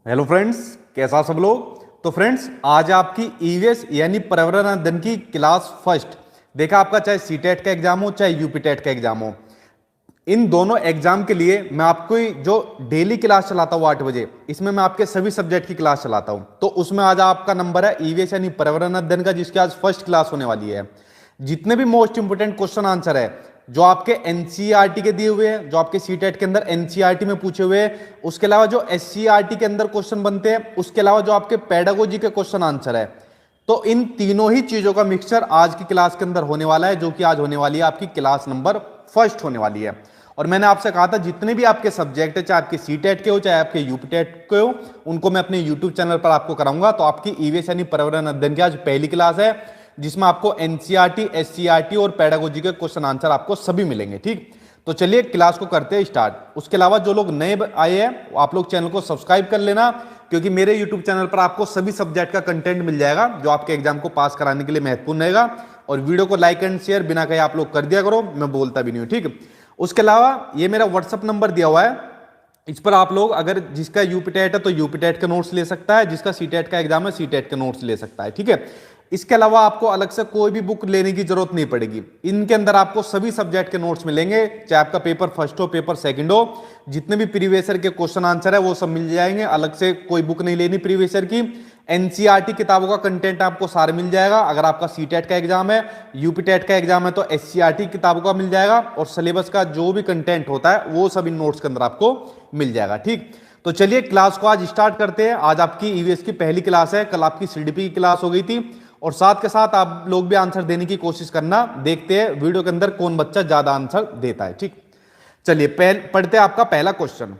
Hello friends, कैसा सब लोग। तो फ्रेंड्स, आज आपकी ईवीएस यानी पर्यावरण अध्ययन की क्लास फर्स्ट। देखा आपका चाहे सीटेट का एग्जाम हो चाहे यूपीटेट का एग्जाम हो, इन दोनों एग्जाम के लिए मैं आपको जो डेली क्लास चलाता हूं 8 बजे, इसमें मैं आपके सभी सब्जेक्ट की क्लास चलाता हूं। तो उसमें आज आपका नंबर है ईवीएस यानी पर्यावरण अध्ययन का, जिसकी आज फर्स्ट क्लास होने वाली है। जितने भी मोस्ट इंपोर्टेंट क्वेश्चन आंसर है जो आपके एनसीईआरटी के दिए हुए हैं, जो आपके सीटेट के अंदर एनसीईआरटी में पूछे हुए हैं, उसके अलावा जो एससीईआरटी के अंदर क्वेश्चन बनते हैं, उसके अलावा जो आपके पेडागोजी के क्वेश्चन आंसर है, तो इन तीनों ही चीजों का मिक्सचर आज की क्लास के अंदर होने वाला है, जो कि आज होने वाली है आपकी क्लास नंबर फर्स्ट होने वाली है। और मैंने आपसे कहा था जितने भी आपके सब्जेक्ट है, चाहे आपके सीटेट के हो चाहे आपके यूपीटेट के हो, उनको मैं अपने यूट्यूब चैनल पर आपको कराऊंगा। तो आपकी ईवीएस यानी पर्यावरण अध्ययन की आज पहली क्लास है, जिसमें आपको एनसीईआरटी, एससीईआरटी और पेडागोजी के क्वेश्चन आंसर आपको सभी मिलेंगे। ठीक, तो चलिए क्लास को करते हैं स्टार्ट। उसके अलावा जो लोग नए आए हैं आप लोग चैनल को सब्सक्राइब कर लेना, क्योंकि मेरे यूट्यूब चैनल पर आपको सभी सब्जेक्ट का कंटेंट मिल जाएगा जो आपके एग्जाम को पास कराने के लिए महत्वपूर्ण रहेगा। और वीडियो को लाइक एंड शेयर बिना कहे आप लोग कर दिया करो, मैं बोलता भी नहीं हूं। ठीक, उसके अलावा ये मेरा व्हाट्सअप नंबर दिया हुआ है, इस पर आप लोग अगर जिसका यूपीटेट है तो यूपीटेट के नोट्स ले सकता है, जिसका सीटेट का एग्जाम है सीटेट के नोट्स ले सकता है। ठीक है, इसके अलावा आपको अलग से कोई भी बुक लेने की जरूरत नहीं पड़ेगी। इनके अंदर आपको सभी सब्जेक्ट के नोट्स मिलेंगे, चाहे आपका पेपर फर्स्ट हो पेपर सेकंड हो, जितने भी प्रीवियस ईयर के क्वेश्चन आंसर है वो सब मिल जाएंगे। अलग से कोई बुक नहीं लेनी प्रीवियस ईयर की। एनसीईआरटी किताबों का कंटेंट आपको सारे मिल जाएगा। अगर आपका सीटेट का एग्जाम है, यूपीटेट का एग्जाम है, तो एससीईआरटी किताबों का मिल जाएगा। और सिलेबस का जो भी कंटेंट होता है वो सब इन नोट्स के अंदर आपको मिल जाएगा। ठीक, तो चलिए क्लास को आज स्टार्ट करते हैं। आज आपकी ईवीएस की पहली क्लास है, कल आपकी सीडीपी की क्लास हो गई थी। और साथ के साथ आप लोग भी आंसर देने की कोशिश करना, देखते हैं वीडियो के अंदर कौन बच्चा ज्यादा आंसर देता है। ठीक, चलिए पढ़ते हैं आपका पहला क्वेश्चन।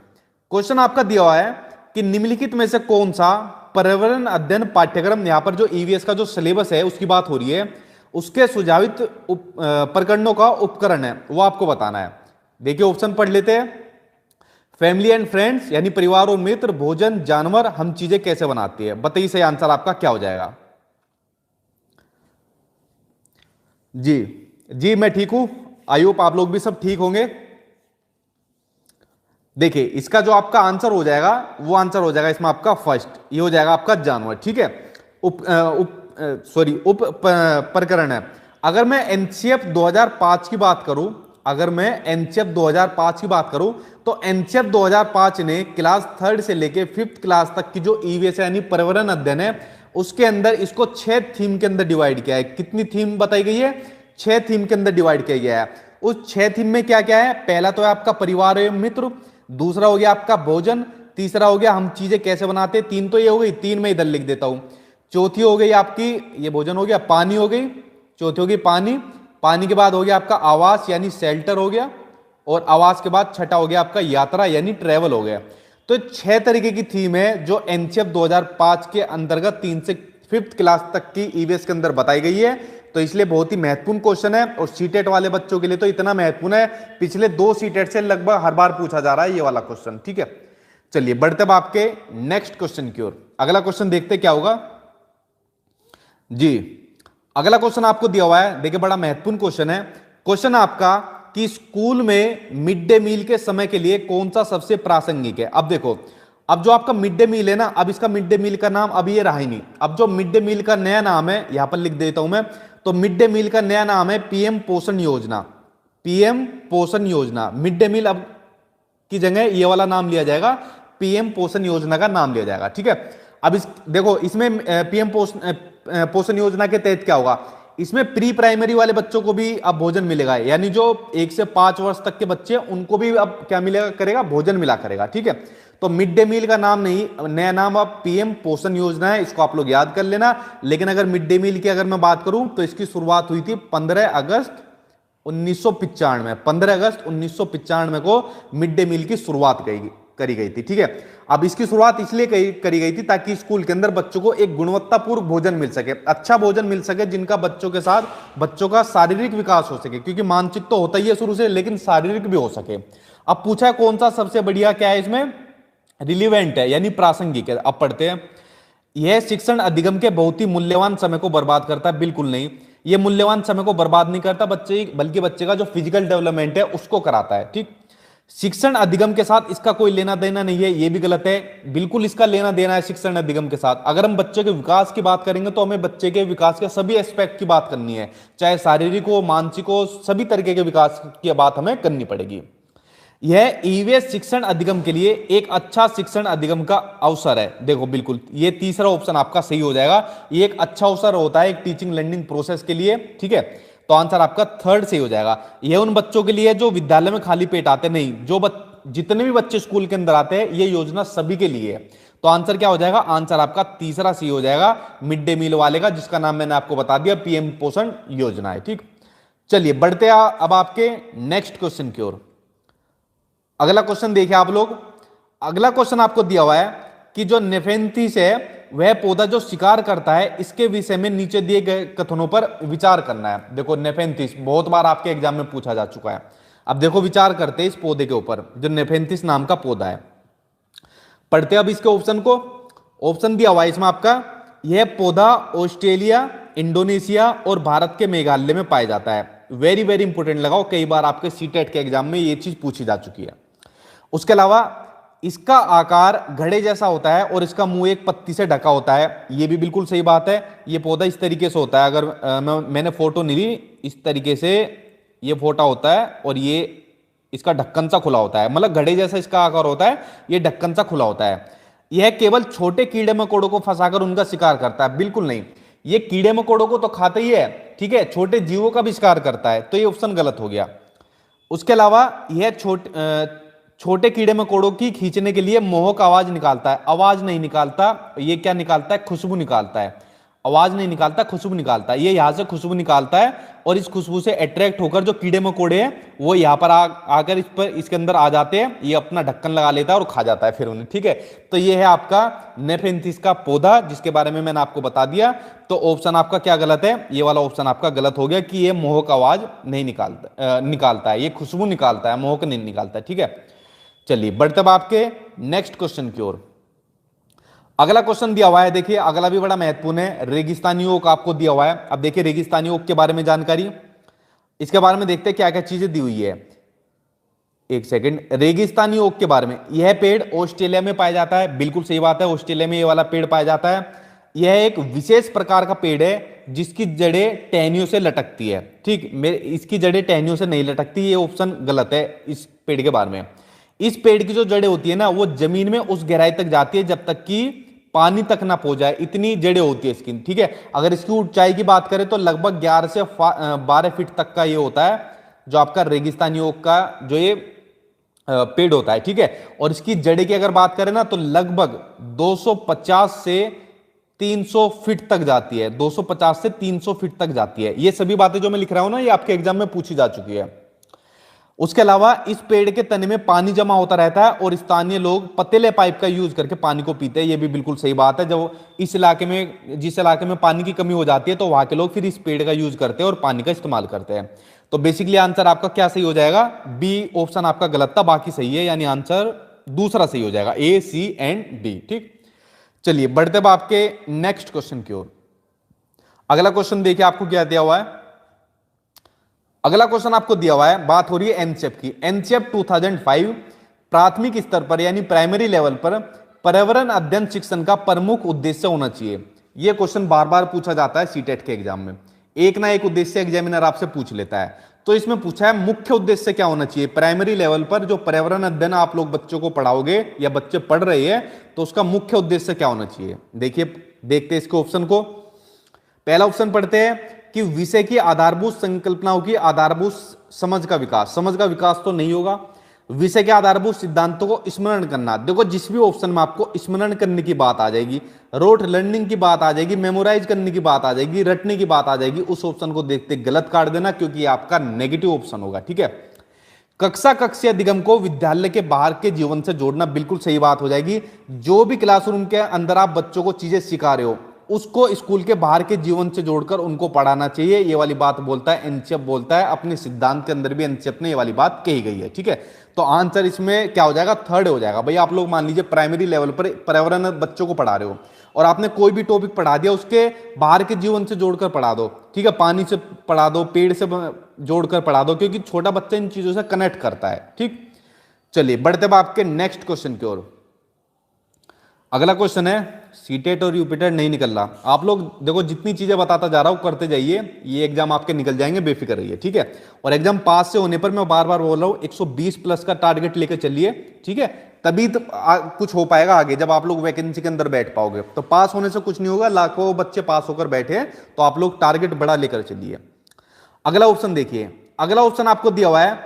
क्वेश्चन आपका दिया हुआ है कि निम्नलिखित में से कौन सा पर्यावरण अध्ययन पाठ्यक्रम, यहां पर जो ईवीएस का जो सिलेबस है उसकी बात हो रही है, उसके सुझावित प्रकरणों का उपकरण है, वो आपको बताना है। देखिए ऑप्शन पढ़ लेते हैं। फैमिली एंड फ्रेंड्स यानी परिवार और मित्र, भोजन, जानवर, हम चीजें कैसे बनाती है। बताइए सही आंसर आपका क्या हो जाएगा। जी जी, मैं ठीक हूं, आई होप आप लोग भी सब ठीक होंगे। देखिए इसका जो आपका आंसर हो जाएगा वो आंसर हो जाएगा इसमें आपका फर्स्ट, ये हो जाएगा आपका जानवर। ठीक है, उप प्रकरण है। अगर मैं एनसीएफ 2005 की बात करूं, अगर मैं एनसीएफ 2005 की बात करूं, तो एनसीएफ 2005 ने क्लास थर्ड से लेके फिफ्थ क्लास तक की जो ईवीएस यानी पर्यावरण अध्ययन है, उसके अंदर इसको 6 थीम के अंदर डिवाइड किया है। कितनी थीम बताई गई है? 6 थीम के अंदर डिवाइड किया गया है। उस 6 थीम में क्या क्या है? पहला तो है आपका परिवार एवं मित्र, दूसरा हो गया आपका भोजन, तीसरा हो गया हम चीजें कैसे बनाते हैं, तीन तो ये हो गई, तीन मैं इधर लिख देता हूं। चौथी हो गई आपकी, ये भोजन हो गया, पानी हो गई, चौथी हो गई पानी। पानी के बाद हो गया आपका आवास यानी शेल्टर हो गया, और आवास के बाद छठा हो गया आपका यात्रा यानी ट्रेवल हो गया। तो 6 तरीके की थीम है जो एनसीएफ 2005 के अंतर्गत 3 से 5th क्लास तक की ईवीएस के अंदर बताई गई है। तो इसलिए बहुत ही महत्वपूर्ण क्वेश्चन है, और सीटेट वाले बच्चों के लिए तो इतना महत्वपूर्ण है, पिछले 2 सीटेट से लगभग हर बार पूछा जा रहा है ये वाला क्वेश्चन। ठीक है, चलिए बढ़ते अब आपके नेक्स्ट क्वेश्चन की ओर। अगला क्वेश्चन देखते क्या होगा जी। अगला क्वेश्चन आपको दिया हुआ है, देखिए बड़ा महत्वपूर्ण क्वेश्चन है। क्वेश्चन आपका कि स्कूल में मिड डे मील के समय के लिए कौन सा सबसे प्रासंगिक है। अब देखो, अब जो आपका मिड डे मील है ना, अब इसका मिड डे मील का नाम अब ये रहा ही नहीं। अब जो मिड डे मील का नया नाम है, यहां पर लिख देता हूं मैं, तो मिड डे मील का नया नाम है पीएम पोषण योजना। पीएम पोषण योजना, मिड डे मील अब की जगह ये वाला नाम लिया जाएगा, पीएम पोषण योजना का नाम लिया जाएगा। ठीक है, अब इस देखो इसमें पीएम पोषण योजना के तहत क्या होगा, इसमें प्री प्राइमरी वाले बच्चों को भी अब भोजन मिलेगा, यानी जो 1 से 5 वर्ष तक के बच्चे हैं उनको भी अब क्या मिलेगा करेगा, भोजन मिला करेगा। ठीक है, तो मिड डे मील का नाम नहीं, नया नाम अब पीएम पोषण योजना है, इसको आप लोग याद कर लेना। लेकिन अगर मिड डे मील की अगर मैं बात करूं तो इसकी शुरुआत हुई थी 15 अगस्त 1995, 15 अगस्त 1995 को मिड डे मील की शुरुआत करी गई थी। ठीक है, अब इसकी शुरुआत इसलिए करी गई थी ताकि स्कूल के अंदर बच्चों को एक गुणवत्तापूर्ण भोजन मिल सके, अच्छा भोजन मिल सके, जिनका बच्चों के साथ बच्चों का शारीरिक विकास हो सके, क्योंकि मानसिक तो होता ही है शुरू से, लेकिन शारीरिक भी हो सके। अब पूछा है कौन सा सबसे बढ़िया क्या है, इसमें रिलीवेंट है यानी प्रासंगिक है। अब पढ़ते हैं। यह शिक्षण अधिगम के बहुत ही मूल्यवान समय को बर्बाद करता है। बिल्कुल नहीं, यह मूल्यवान समय को बर्बाद नहीं करता बच्चे, बल्कि बच्चे का जो फिजिकल डेवलपमेंट है उसको कराता है। ठीक, शिक्षण अधिगम के साथ इसका कोई लेना देना नहीं है, ये भी गलत है। बिल्कुल इसका लेना देना है शिक्षण अधिगम के साथ। अगर हम बच्चे के विकास की बात करेंगे तो हमें बच्चे के विकास के सभी एस्पेक्ट की बात करनी है, चाहे शारीरिक हो, मानसिक हो, सभी तरीके के विकास की बात हमें करनी पड़ेगी। यह ईवीएस शिक्षण अधिगम के लिए एक अच्छा शिक्षण अधिगम का अवसर है। देखो बिल्कुल ये तीसरा ऑप्शन आपका सही हो जाएगा। ये एक अच्छा अवसर होता है एक टीचिंग लर्निंग प्रोसेस के लिए, ठीक है। तो आंसर आपका थर्ड सही हो जाएगा। यह उन बच्चों के लिए जो विद्यालय में खाली पेट आते नहीं, जितने भी बच्चे स्कूल के अंदर आते हैं, ये योजना सभी के लिए है। तो आंसर क्या हो जाएगा? आंसर आपका तीसरा सही हो जाएगा, मिड डे मील वाले का, जिसका नाम मैंने आपको बता दिया, पीएम पोषण योजना है, ठीक। चलिए बढ़ते अब आपके नेक्स्ट क्वेश्चन की ओर। अगला क्वेश्चन देखिए आप लोग। अगला क्वेश्चन आपको दिया हुआ है कि जो नेफेंथिस है वह पौधा जो शिकार करता है, इसके विषय में नीचे दिए गए कथनों पर विचार करना है। देखो नेफेंथिस बहुत बार आपके एग्जाम में पूछा जा चुका है। अब देखो विचार करते हैं इस पौधे के ऊपर, जो नेफेंथिस नाम का पौधा है। पढ़ते अब इसके ऑप्शन को। ऑप्शन दिया हुआ है इसमें आपका, यह पौधा ऑस्ट्रेलिया, इंडोनेशिया और भारत के मेघालय में पाया जाता है। वेरी वेरी इंपोर्टेंट लगाओ, कई बार आपके सीटेट के एग्जाम में ये चीज पूछी जा चुकी है। उसके अलावा इसका आकार घड़े जैसा होता है और इसका मुंह एक पत्ती से ढका होता है, ये भी बिल्कुल सही बात है। ये पौधा इस तरीके से होता है, अगर मैंने फोटो नहीं ली, इस तरीके से ये फोटा होता है और ये इसका ढक्कन सा खुला होता है, मतलब घड़े जैसा इसका आकार होता है, ये ढक्कन सा खुला होता है। यह केवल छोटे कीड़े मकोड़ों को फंसाकर उनका शिकार करता है, बिल्कुल नहीं। ये कीड़े मकोड़ों को तो खाता ही है, ठीक है, छोटे जीवों का भी शिकार करता है, तो ये ऑप्शन गलत हो गया। उसके अलावा यह छोटे कीड़े मकोड़ों की खींचने के लिए मोहक आवाज निकालता है। आवाज नहीं निकालता, ये क्या निकालता है? खुशबू निकालता है। आवाज नहीं निकालता, खुशबू निकालता है। ये यहां से खुशबू निकालता है और इस खुशबू से अट्रैक्ट होकर जो कीड़े मकोड़े हैं वो यहां पर आकर इसके अंदर आ जाते हैं। ये अपना ढक्कन लगा लेता है और खा जाता है फिर उन्हें, ठीक है। तो ये है आपका नेफेंथिस का पौधा, जिसके बारे में मैंने आपको बता दिया। तो ऑप्शन आपका क्या गलत है? ये वाला ऑप्शन आपका गलत हो गया कि ये मोहक आवाज नहीं निकालता है, ये खुशबू निकालता है, मोहक नहीं निकालता है, ठीक है। चलिए बढ़ते अब आपके नेक्स्ट क्वेश्चन की ओर। अगला क्वेश्चन दिया हुआ है, देखिए अगला भी बड़ा महत्वपूर्ण है। रेगिस्तानी ओक आपको दिया हुआ है। अब देखिए रेगिस्तानी ओक के बारे में जानकारी, इसके बारे में देखते हैं क्या क्या चीजें दी हुई है। एक सेकंड, रेगिस्तानी ओक के बारे में, यह पेड़ ऑस्ट्रेलिया में पाया जाता है, बिल्कुल सही बात है, ऑस्ट्रेलिया में ये वाला पेड़ पाया जाता है। यह एक विशेष प्रकार का पेड़ है जिसकी जड़ें टहनियों से लटकती है, ठीक। इसकी जड़ें टहनियों से नहीं लटकती, ये ऑप्शन गलत है इस पेड़ के बारे में। इस पेड़ की जो जड़ें होती है ना, वो जमीन में उस गहराई तक जाती है जब तक कि पानी तक ना पहुंच जाए, इतनी जड़ें होती है इसकी, ठीक है। अगर इसकी ऊंचाई की बात करें तो लगभग 11 से 12 फीट तक का ये होता है, जो आपका रेगिस्तानी ओक का जो ये पेड़ होता है, ठीक है। और इसकी जड़ें की अगर बात करें ना तो लगभग 250 से 300 फीट तक जाती है, 250 से 300 फीट तक जाती है। ये सभी बातें जो मैं लिख रहा हूं ना, ये आपके एग्जाम में पूछी जा चुकी है। उसके अलावा इस पेड़ के तने में पानी जमा होता रहता है और स्थानीय लोग पतीले पाइप का यूज करके पानी को पीते हैं, ये भी बिल्कुल सही बात है। जब जिस इलाके में पानी की कमी हो जाती है तो वहां के लोग फिर इस पेड़ का यूज करते हैं और पानी का इस्तेमाल करते हैं। तो बेसिकली आंसर आपका क्या सही हो जाएगा? बी ऑप्शन आपका गलत था, बाकी सही है, यानी आंसर दूसरा सही हो जाएगा, ए, सी एंड डी, ठीक। चलिए बढ़ते अब आपके नेक्स्ट क्वेश्चन की ओर। अगला क्वेश्चन देखिए आपको क्या दिया हुआ है। अगला क्वेश्चन आपको दिया हुआ है, बात हो रही है एनसीएफ की। एनसीएफ 2005 प्राथमिक स्तर पर यानी प्राइमरी लेवल पर पर्यावरण अध्ययन शिक्षण का प्रमुख उद्देश्य होना चाहिए। यह क्वेश्चन बार बार पूछा जाता है सीटेट के एग्जाम में, एक ना एक उद्देश्य एग्जामिनर आपसे पूछ लेता है। तो इसमें पूछा है मुख्य उद्देश्य क्या होना चाहिए प्राइमरी लेवल पर, जो पर्यावरण अध्ययन आप लोग बच्चों को पढ़ाओगे या बच्चे पढ़ रहे हैं, तो उसका मुख्य उद्देश्य क्या होना चाहिए। देखिए देखते हैं इसके ऑप्शन को। पहला ऑप्शन पढ़ते हैं कि विषय की आधारभूत संकल्पनाओं की आधारभूत समझ का विकास तो नहीं होगा। विषय के आधारभूत सिद्धांतों को स्मरण करना, देखो जिस भी ऑप्शन में आपको स्मरण करने की बात आ जाएगी, रोट लर्निंग की बात आ जाएगी, मेमोराइज करने की बात आ जाएगी, रटने की बात आ जाएगी, उस ऑप्शन को देखते गलत काट देना, क्योंकि आपका नेगेटिव ऑप्शन होगा, ठीक है। कक्षीय अधिगम को विद्यालय के बाहर के जीवन से जोड़ना, बिल्कुल सही बात हो जाएगी। जो भी क्लासरूम के अंदर आप बच्चों को चीजें सिखा रहे हो उसको स्कूल के बाहर के जीवन से जोड़कर उनको पढ़ाना चाहिए, ये वाली बात बोलता है एनसीएफ, बोलता है अपने सिद्धांत के अंदर भी एनसीएफ ने ये वाली बात कही गई है, ठीक है। तो आंसर इसमें क्या हो जाएगा? थर्ड हो जाएगा। भाई आप लोग मान लीजिए प्राइमरी लेवल पर पर्यावरण बच्चों को पढ़ा रहे हो और आपने कोई भी टॉपिक पढ़ा दिया, उसके बाहर के जीवन से जोड़कर पढ़ा दो, ठीक है। पानी से पढ़ा दो, पेड़ से जोड़कर पढ़ा दो, क्योंकि छोटा बच्चा इन चीजों से कनेक्ट करता है, ठीक। चलिए बढ़ते अब आपके नेक्स्ट क्वेश्चन की ओर। अगला क्वेश्चन है, सीटेट और यूपीटेट नहीं निकल रहा। आप लोग देखो, जितनी चीजें बताता जा रहा हूं करते जाइए, ये एग्जाम आपके निकल जाएंगे, बेफिक्र रहिए, ठीक है। और एग्जाम पास से होने पर मैं बार बार बोल रहा हूं 120 प्लस का टारगेट लेकर चलिए, ठीक है। तभी तो कुछ हो पाएगा आगे, जब आप लोग वैकेंसी के अंदर बैठ पाओगे। तो पास होने से कुछ नहीं होगा, लाखों बच्चे पास होकर बैठे हैं, तो आप लोग टारगेट बड़ा लेकर चलिए। अगला ऑप्शन देखिए, अगला ऑप्शन आपको दिया हुआ है,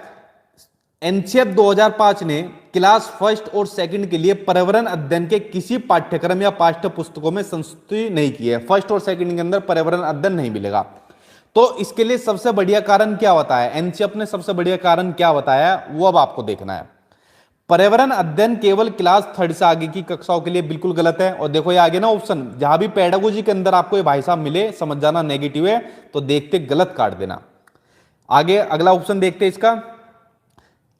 एनसीएफ 2005 ने क्लास फर्स्ट और सेकंड के लिए पर्यावरण अध्ययन के किसी पाठ्यक्रम या पाठ्य पुस्तकों में संस्तुति नहीं की है। फर्स्ट और सेकंड के अंदर पर्यावरण अध्ययन नहीं मिलेगा। तो इसके लिए सबसे बढ़िया कारण क्या बताया एनसीएफ ने, सबसे बढ़िया कारण क्या बताया वो अब आपको देखना है। पर्यावरण अध्ययन केवल क्लास थर्ड से आगे की कक्षाओं के लिए बिल्कुल गलत है। और देखो ये आगे ना ऑप्शन, जहां भी पेडागोजी के अंदर आपको ये भाई साहब मिले, समझ जाना नेगेटिव है, तो देखते गलत काट देना। आगे अगला ऑप्शन देखते इसका,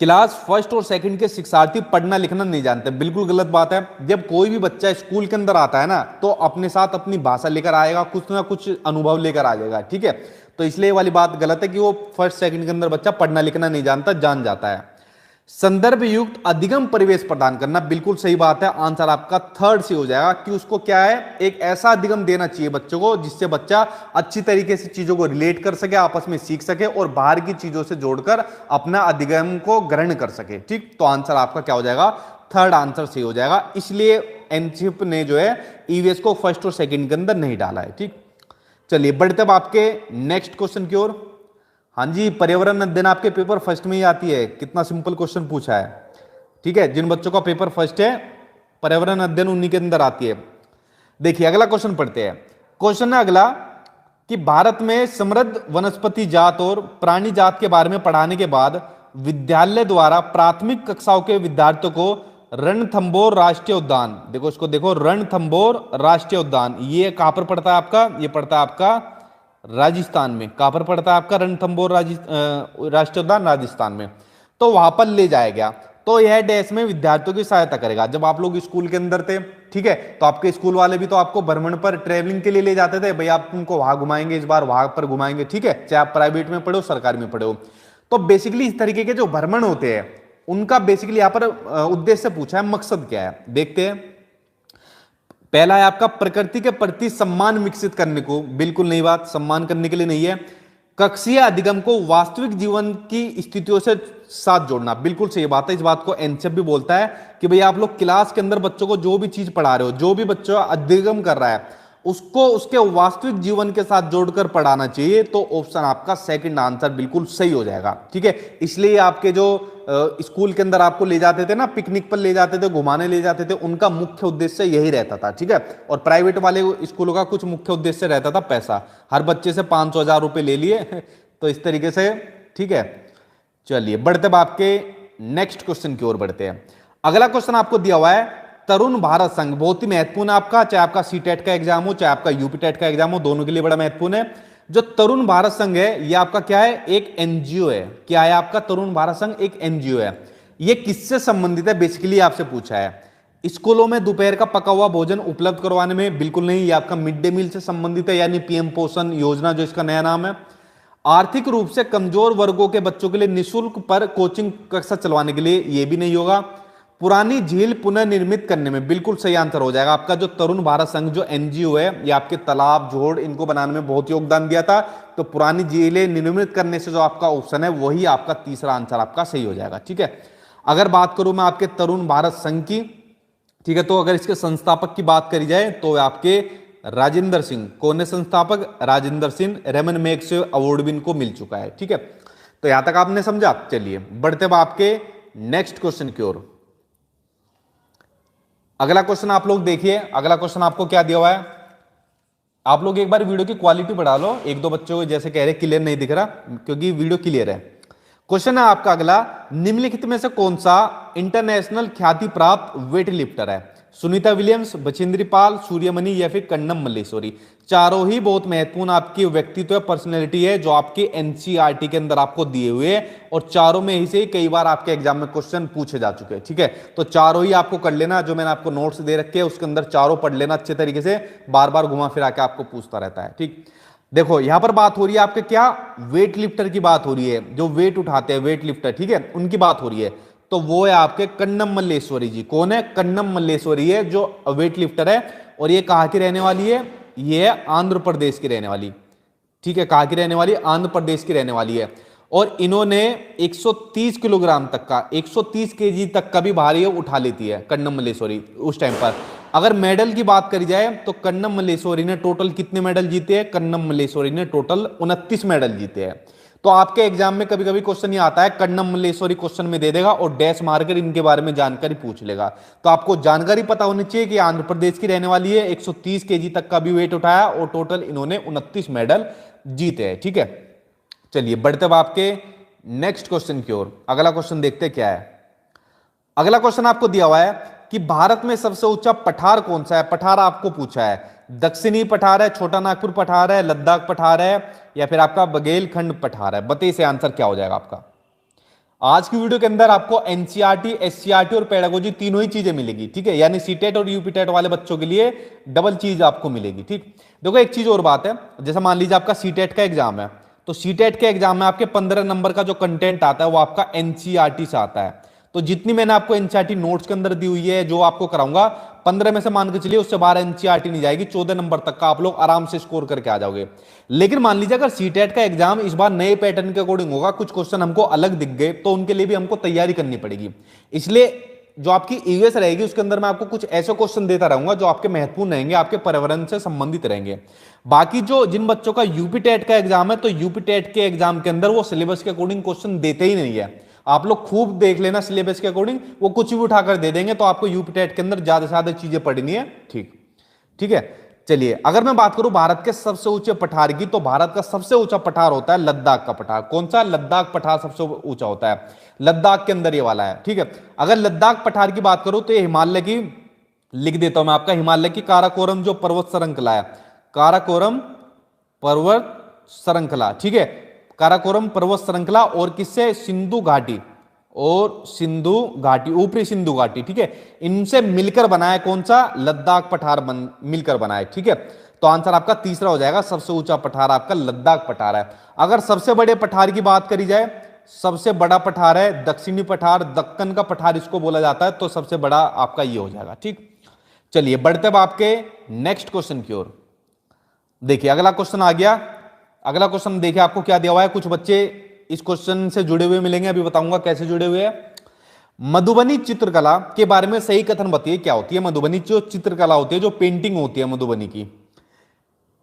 क्लास फर्स्ट और सेकंड के शिक्षार्थी पढ़ना लिखना नहीं जानते, बिल्कुल गलत बात है। जब कोई भी बच्चा स्कूल के अंदर आता है ना, तो अपने साथ अपनी भाषा लेकर आएगा, कुछ ना कुछ अनुभव लेकर आ जाएगा, ठीक है। तो इसलिए वाली बात गलत है कि वो फर्स्ट सेकंड के अंदर बच्चा पढ़ना लिखना नहीं जानता, जान जाता है। संदर्भ युक्त अधिगम परिवेश प्रदान करना, बिल्कुल सही बात है। आंसर आपका थर्ड से हो जाएगा कि उसको क्या है, एक ऐसा अधिगम देना चाहिए बच्चों को जिससे बच्चा अच्छी तरीके से चीजों को रिलेट कर सके, आपस में सीख सके और बाहर की चीजों से जोड़कर अपना अधिगम को ग्रहण कर सके, ठीक। तो आंसर आपका क्या हो जाएगा, थर्ड आंसर सही हो जाएगा। इसलिए एनसीएफ ने जो है ईवीएस को फर्स्ट और सेकंड के अंदर नहीं डाला है, ठीक। चलिए बढ़ते अब आपके नेक्स्ट क्वेश्चन की ओर। हाँ जी, पर्यावरण अध्ययन आपके पेपर फर्स्ट में ही आती है, कितना सिंपल क्वेश्चन पूछा है, ठीक है। जिन बच्चों का पेपर फर्स्ट है, पर्यावरण अध्ययन उन्हीं के अंदर आती है। देखिए अगला क्वेश्चन पढ़ते हैं। क्वेश्चन है अगला कि भारत में समृद्ध वनस्पति जात और प्राणी जात के बारे में पढ़ाने के बाद विद्यालय द्वारा प्राथमिक कक्षाओं के विद्यार्थियों को रणथंभौर राष्ट्रीय उद्यान, देखो इसको देखो, रणथंभौर राष्ट्रीय उद्यान, ये कहां पर पड़ता है आपका, ये पड़ता है आपका राजस्थान में। कहां पर पड़ता है आपका रणथंभौर राष्ट्रीय उद्यान, राजस्थान में। तो वहां पर ले जाया गया, तो यह डैश में विद्यार्थियों की सहायता करेगा। जब आप लोग स्कूल के अंदर थे, ठीक है, तो आपके स्कूल वाले भी तो आपको भ्रमण पर ट्रेवलिंग के लिए ले जाते थे, भाई आप तुमको वहां घुमाएंगे, इस बार वहां पर घुमाएंगे, ठीक है, चाहे आप प्राइवेट में पढ़ो सरकारी में पढ़ो। तो बेसिकली इस तरीके के जो भ्रमण होते हैं, उनका बेसिकली यहां पर उद्देश्य पूछा है, मकसद क्या है, देखते हैं। पहला है आपका प्रकृति के प्रति सम्मान विकसित करने को, बिल्कुल नई बात, सम्मान करने के लिए नहीं है। कक्षीय अधिगम को वास्तविक जीवन की स्थितियों से साथ जोड़ना, बिल्कुल सही बात है। इस बात को एनसीएफ भी बोलता है कि भाई आप लोग क्लास के अंदर बच्चों को जो भी चीज पढ़ा रहे हो, जो भी बच्चा अधिगम कर रहा है, उसको उसके वास्तविक जीवन के साथ जोड़कर पढ़ाना चाहिए। तो ऑप्शन आपका सेकंड आंसर बिल्कुल सही हो जाएगा, ठीक है। इसलिए आपके जो स्कूल के अंदर आपको ले जाते थे ना, पिकनिक पर ले जाते थे, घुमाने ले जाते थे, उनका मुख्य उद्देश्य यही रहता था, ठीक है। और प्राइवेट वाले स्कूलों का कुछ मुख्य उद्देश्य रहता था पैसा, हर बच्चे से 500,000 रुपए ले लिए तो इस तरीके से, ठीक है। चलिए बढ़ते अब आपके नेक्स्ट क्वेश्चन की ओर बढ़ते हैं। अगला क्वेश्चन आपको दिया हुआ है, तरुण भारत संघ, बहुत ही महत्वपूर्ण है आपका, चाहे आपका सीटेट का एग्जाम हो, चाहे आपका यूपीटेट का एग्जाम हो, दोनों के लिए बड़ा महत्वपूर्ण है। जो तरुण भारत संघ है, ये आपका क्या है, एक एनजीओ है। क्या है आपका तरुण भारत संघ, एक एनजीओ है। ये किससे संबंधित है, बेसिकली आपसे पूछा है। स्कूलों में दोपहर का पका हुआ भोजन उपलब्ध करवाने में, बिल्कुल नहीं, ये आपका मिड डे मील से संबंधित है, यानी पीएम पोषण योजना जो इसका नया नाम है। आर्थिक रूप से कमजोर वर्गों के बच्चों के लिए निःशुल्क पर कोचिंग कक्षा चलवाने के लिए, ये भी नहीं होगा। पुरानी झील पुनर्निर्मित करने में, बिल्कुल सही आंसर हो जाएगा आपका। जो तरुण भारत संघ जो एनजीओ है, ये आपके तालाब जोड़ इनको बनाने में बहुत योगदान दिया था। तो पुरानी झीलें निर्मित करने से जो आपका ऑप्शन है, वही आपका तीसरा आंसर आपका सही हो जाएगा, ठीक है। अगर बात करूं मैं आपके तरुण भारत संघ की, ठीक है, तो अगर इसके संस्थापक की बात करी जाए तो आपके राजेंद्र सिंह, कौन है संस्थापक, Rajendra Singh, Ramon Magsaysay award भी इनको मिल चुका है, ठीक है। तो यहां तक आपने समझा। चलिए बढ़ते अब आपके नेक्स्ट क्वेश्चन की ओर। अगला क्वेश्चन आप लोग देखिए, अगला क्वेश्चन आपको क्या दिया हुआ है। आप लोग एक बार वीडियो की क्वालिटी बढ़ा लो, एक दो बच्चों को जैसे कह रहे क्लियर नहीं दिख रहा, क्योंकि वीडियो क्लियर है। क्वेश्चन है आपका अगला, निम्नलिखित में से कौन सा इंटरनेशनल ख्याति प्राप्त वेट लिफ्टर है। सुनीता विलियम्स, बछेंद्री पाल, सूर्यमणि या फिर कन्नम मल्लेश्वरी। चारों ही बहुत महत्वपूर्ण आपकी व्यक्तित्व पर्सनैलिटी है जो आपके एनसीईआरटी के अंदर आपको दिए हुए हैं, और चारों में ही से कई बार आपके एग्जाम में क्वेश्चन पूछे जा चुके हैं, ठीक है। तो चारों ही आपको कर लेना, जो मैंने आपको नोट्स दे रखे हैं उसके अंदर चारों पढ़ लेना अच्छे तरीके से, बार बार घुमा फिरा के आपको पूछता रहता है, ठीक। देखो यहां पर बात हो रही है आपके क्या, वेट लिफ्टर की बात हो रही है, जो वेट उठाते हैं वेट लिफ्टर, ठीक है, उनकी बात हो रही है। तो वो है आपके कन्नम मल्लेश्वरी जी। कौन है? कन्नम मल्लेश्वरी है, जो वेट लिफ्टर है। और ये कहाँ की रहने वाली है? ये है आंध्र प्रदेश की रहने वाली। ठीक है, कहाँ की रहने वाली? आंध्र प्रदेश की रहने वाली है। और इन्होंने 130 किलोग्राम तक का, 130 केजी तक का भी भारी उठा लेती है कन्नम मल्लेश्वरी उस टाइम पर। अगर मेडल की बात करी जाए तो कन्नम मल्लेश्वरी ने टोटल कितने मेडल जीते हैं? कन्नम मल्लेश्वरी ने टोटल 29 मेडल जीते हैं। तो आपके एग्जाम में कभी कभी क्वेश्चन ये आता है, कन्नम मल्लेश्वरी क्वेश्चन में दे देगा और डैश मारकर इनके बारे में जानकारी पूछ लेगा। तो आपको जानकारी पता होनी चाहिए कि आंध्र प्रदेश की रहने वाली है, 130 केजी तक का भी वेट उठाया और टोटल इन्होंने 29 मेडल जीते हैं। ठीक है, चलिए बढ़ते अब आपके नेक्स्ट क्वेश्चन की ओर। अगला क्वेश्चन देखते क्या है। अगला क्वेश्चन आपको दिया हुआ है कि भारत में सबसे ऊंचा पठार कौन सा है? पठार आपको पूछा है, दक्षिणी पठार है, छोटा नागपुर पठार है, लद्दाख पठार है, या फिर आपका बघेलखंड पठार है। बताइए इसे आंसर क्या हो जाएगा आपका। आज की वीडियो के अंदर आपको एनसीईआरटी, एससीईआरटी और पेडागोजी तीनों ही चीजें मिलेगी। ठीक है, यानी सीटेट और यूपीटेट वाले बच्चों के लिए डबल चीज आपको मिलेगी। ठीक, देखो एक चीज और बात है, जैसे मान लीजिए आपका सीटेट का एग्जाम है, तो सीटेट के एग्जाम में आपके 15 नंबर का जो कंटेंट आता है वो आपका एनसीईआरटी से आता है। तो जितनी मैंने आपको एनसीईआरटी नोट्स के अंदर दी हुई है, जो आपको कराऊंगा, 15 में से मान के चलिए उससे बाहर एनसीईआरटी नहीं जाएगी, 14 नंबर तक का आप लोग आराम से स्कोर करके आ जाओगे। लेकिन मान लीजिए अगर सीटेट का एग्जाम इस बार नए पैटर्न के अकॉर्डिंग होगा, कुछ क्वेश्चन हमको अलग दिख गए, तो उनके लिए भी हमको तैयारी करनी पड़ेगी। इसलिए जो आपकी ईवीएस रहेगी उसके अंदर मैं आपको कुछ ऐसे क्वेश्चन देता रहूंगा जो आपके महत्वपूर्ण रहेंगे, आपके पर्यावरण से संबंधित रहेंगे। बाकी जो जिन बच्चों का यूपी टेट का एग्जाम है, तो यूपी टेट के एग्जाम के अंदर वो सिलेबस के अकॉर्डिंग क्वेश्चन देते ही नहीं है। आप लोग खूब देख लेना सिलेबस के अकॉर्डिंग, वो कुछ भी उठाकर दे देंगे, तो आपको यूपी टेट के अंदर ज्यादा से ज्यादा चीजें पढ़नी है। ठीक, ठीक है। चलिए अगर मैं बात करूं भारत के सबसे ऊंचे पठार की, तो भारत का सबसे ऊंचा पठार होता है लद्दाख का पठार। कौन सा? लद्दाख पठार सबसे ऊंचा होता है, लद्दाख के अंदर ये वाला है। ठीक है, अगर लद्दाख पठार की बात करूं तो ये हिमालय की, लिख देता हूं मैं आपका, हिमालय की काराकोरम जो पर्वत श्रृंखला है, काराकोरम पर्वत श्रृंखला। ठीक है, काराकोरम पर्वत श्रृंखला, और किससे? सिंधु घाटी, और सिंधु घाटी, ऊपरी सिंधु घाटी। ठीक है, इनसे मिलकर बना है कौन सा? लद्दाख पठार मिलकर बना है। ठीक है, तो आंसर आपका तीसरा हो जाएगा, सबसे ऊंचा पठार आपका लद्दाख पठार है। अगर सबसे बड़े पठार की बात करी जाए, सबसे बड़ा पठार है दक्षिणी पठार, दक्कन का पठार इसको बोला जाता है, तो सबसे बड़ा आपका ये हो जाएगा। ठीक, चलिए बढ़ते अब आपके नेक्स्ट क्वेश्चन की ओर। देखिए अगला क्वेश्चन आ गया। अगला क्वेश्चन देखिए आपको क्या दिया हुआ है, कुछ बच्चे इस क्वेश्चन से जुड़े हुए मिलेंगे, अभी बताऊंगा कैसे जुड़े हुए हैं। मधुबनी चित्रकला के बारे में सही कथन बताइए, क्या होती है मधुबनी जो चित्रकला होती है, जो पेंटिंग होती है मधुबनी की।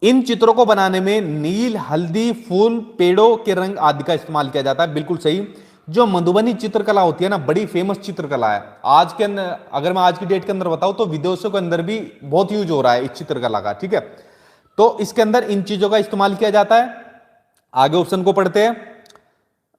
इन चित्रों को बनाने में नील, हल्दी, फूल, पेड़ों के रंग आदि का इस्तेमाल किया जाता है। बिल्कुल सही। जो मधुबनी चित्रकला होती है ना, बड़ी फेमस चित्रकला है। आज के अंदर अगर मैं आज की डेट के अंदर बताऊं तो विदेशों के अंदर भी बहुत यूज हो रहा है इस चित्रकला का। ठीक है, तो इसके अंदर इन चीजों का इस्तेमाल किया जाता है। आगे ऑप्शन को पढ़ते हैं,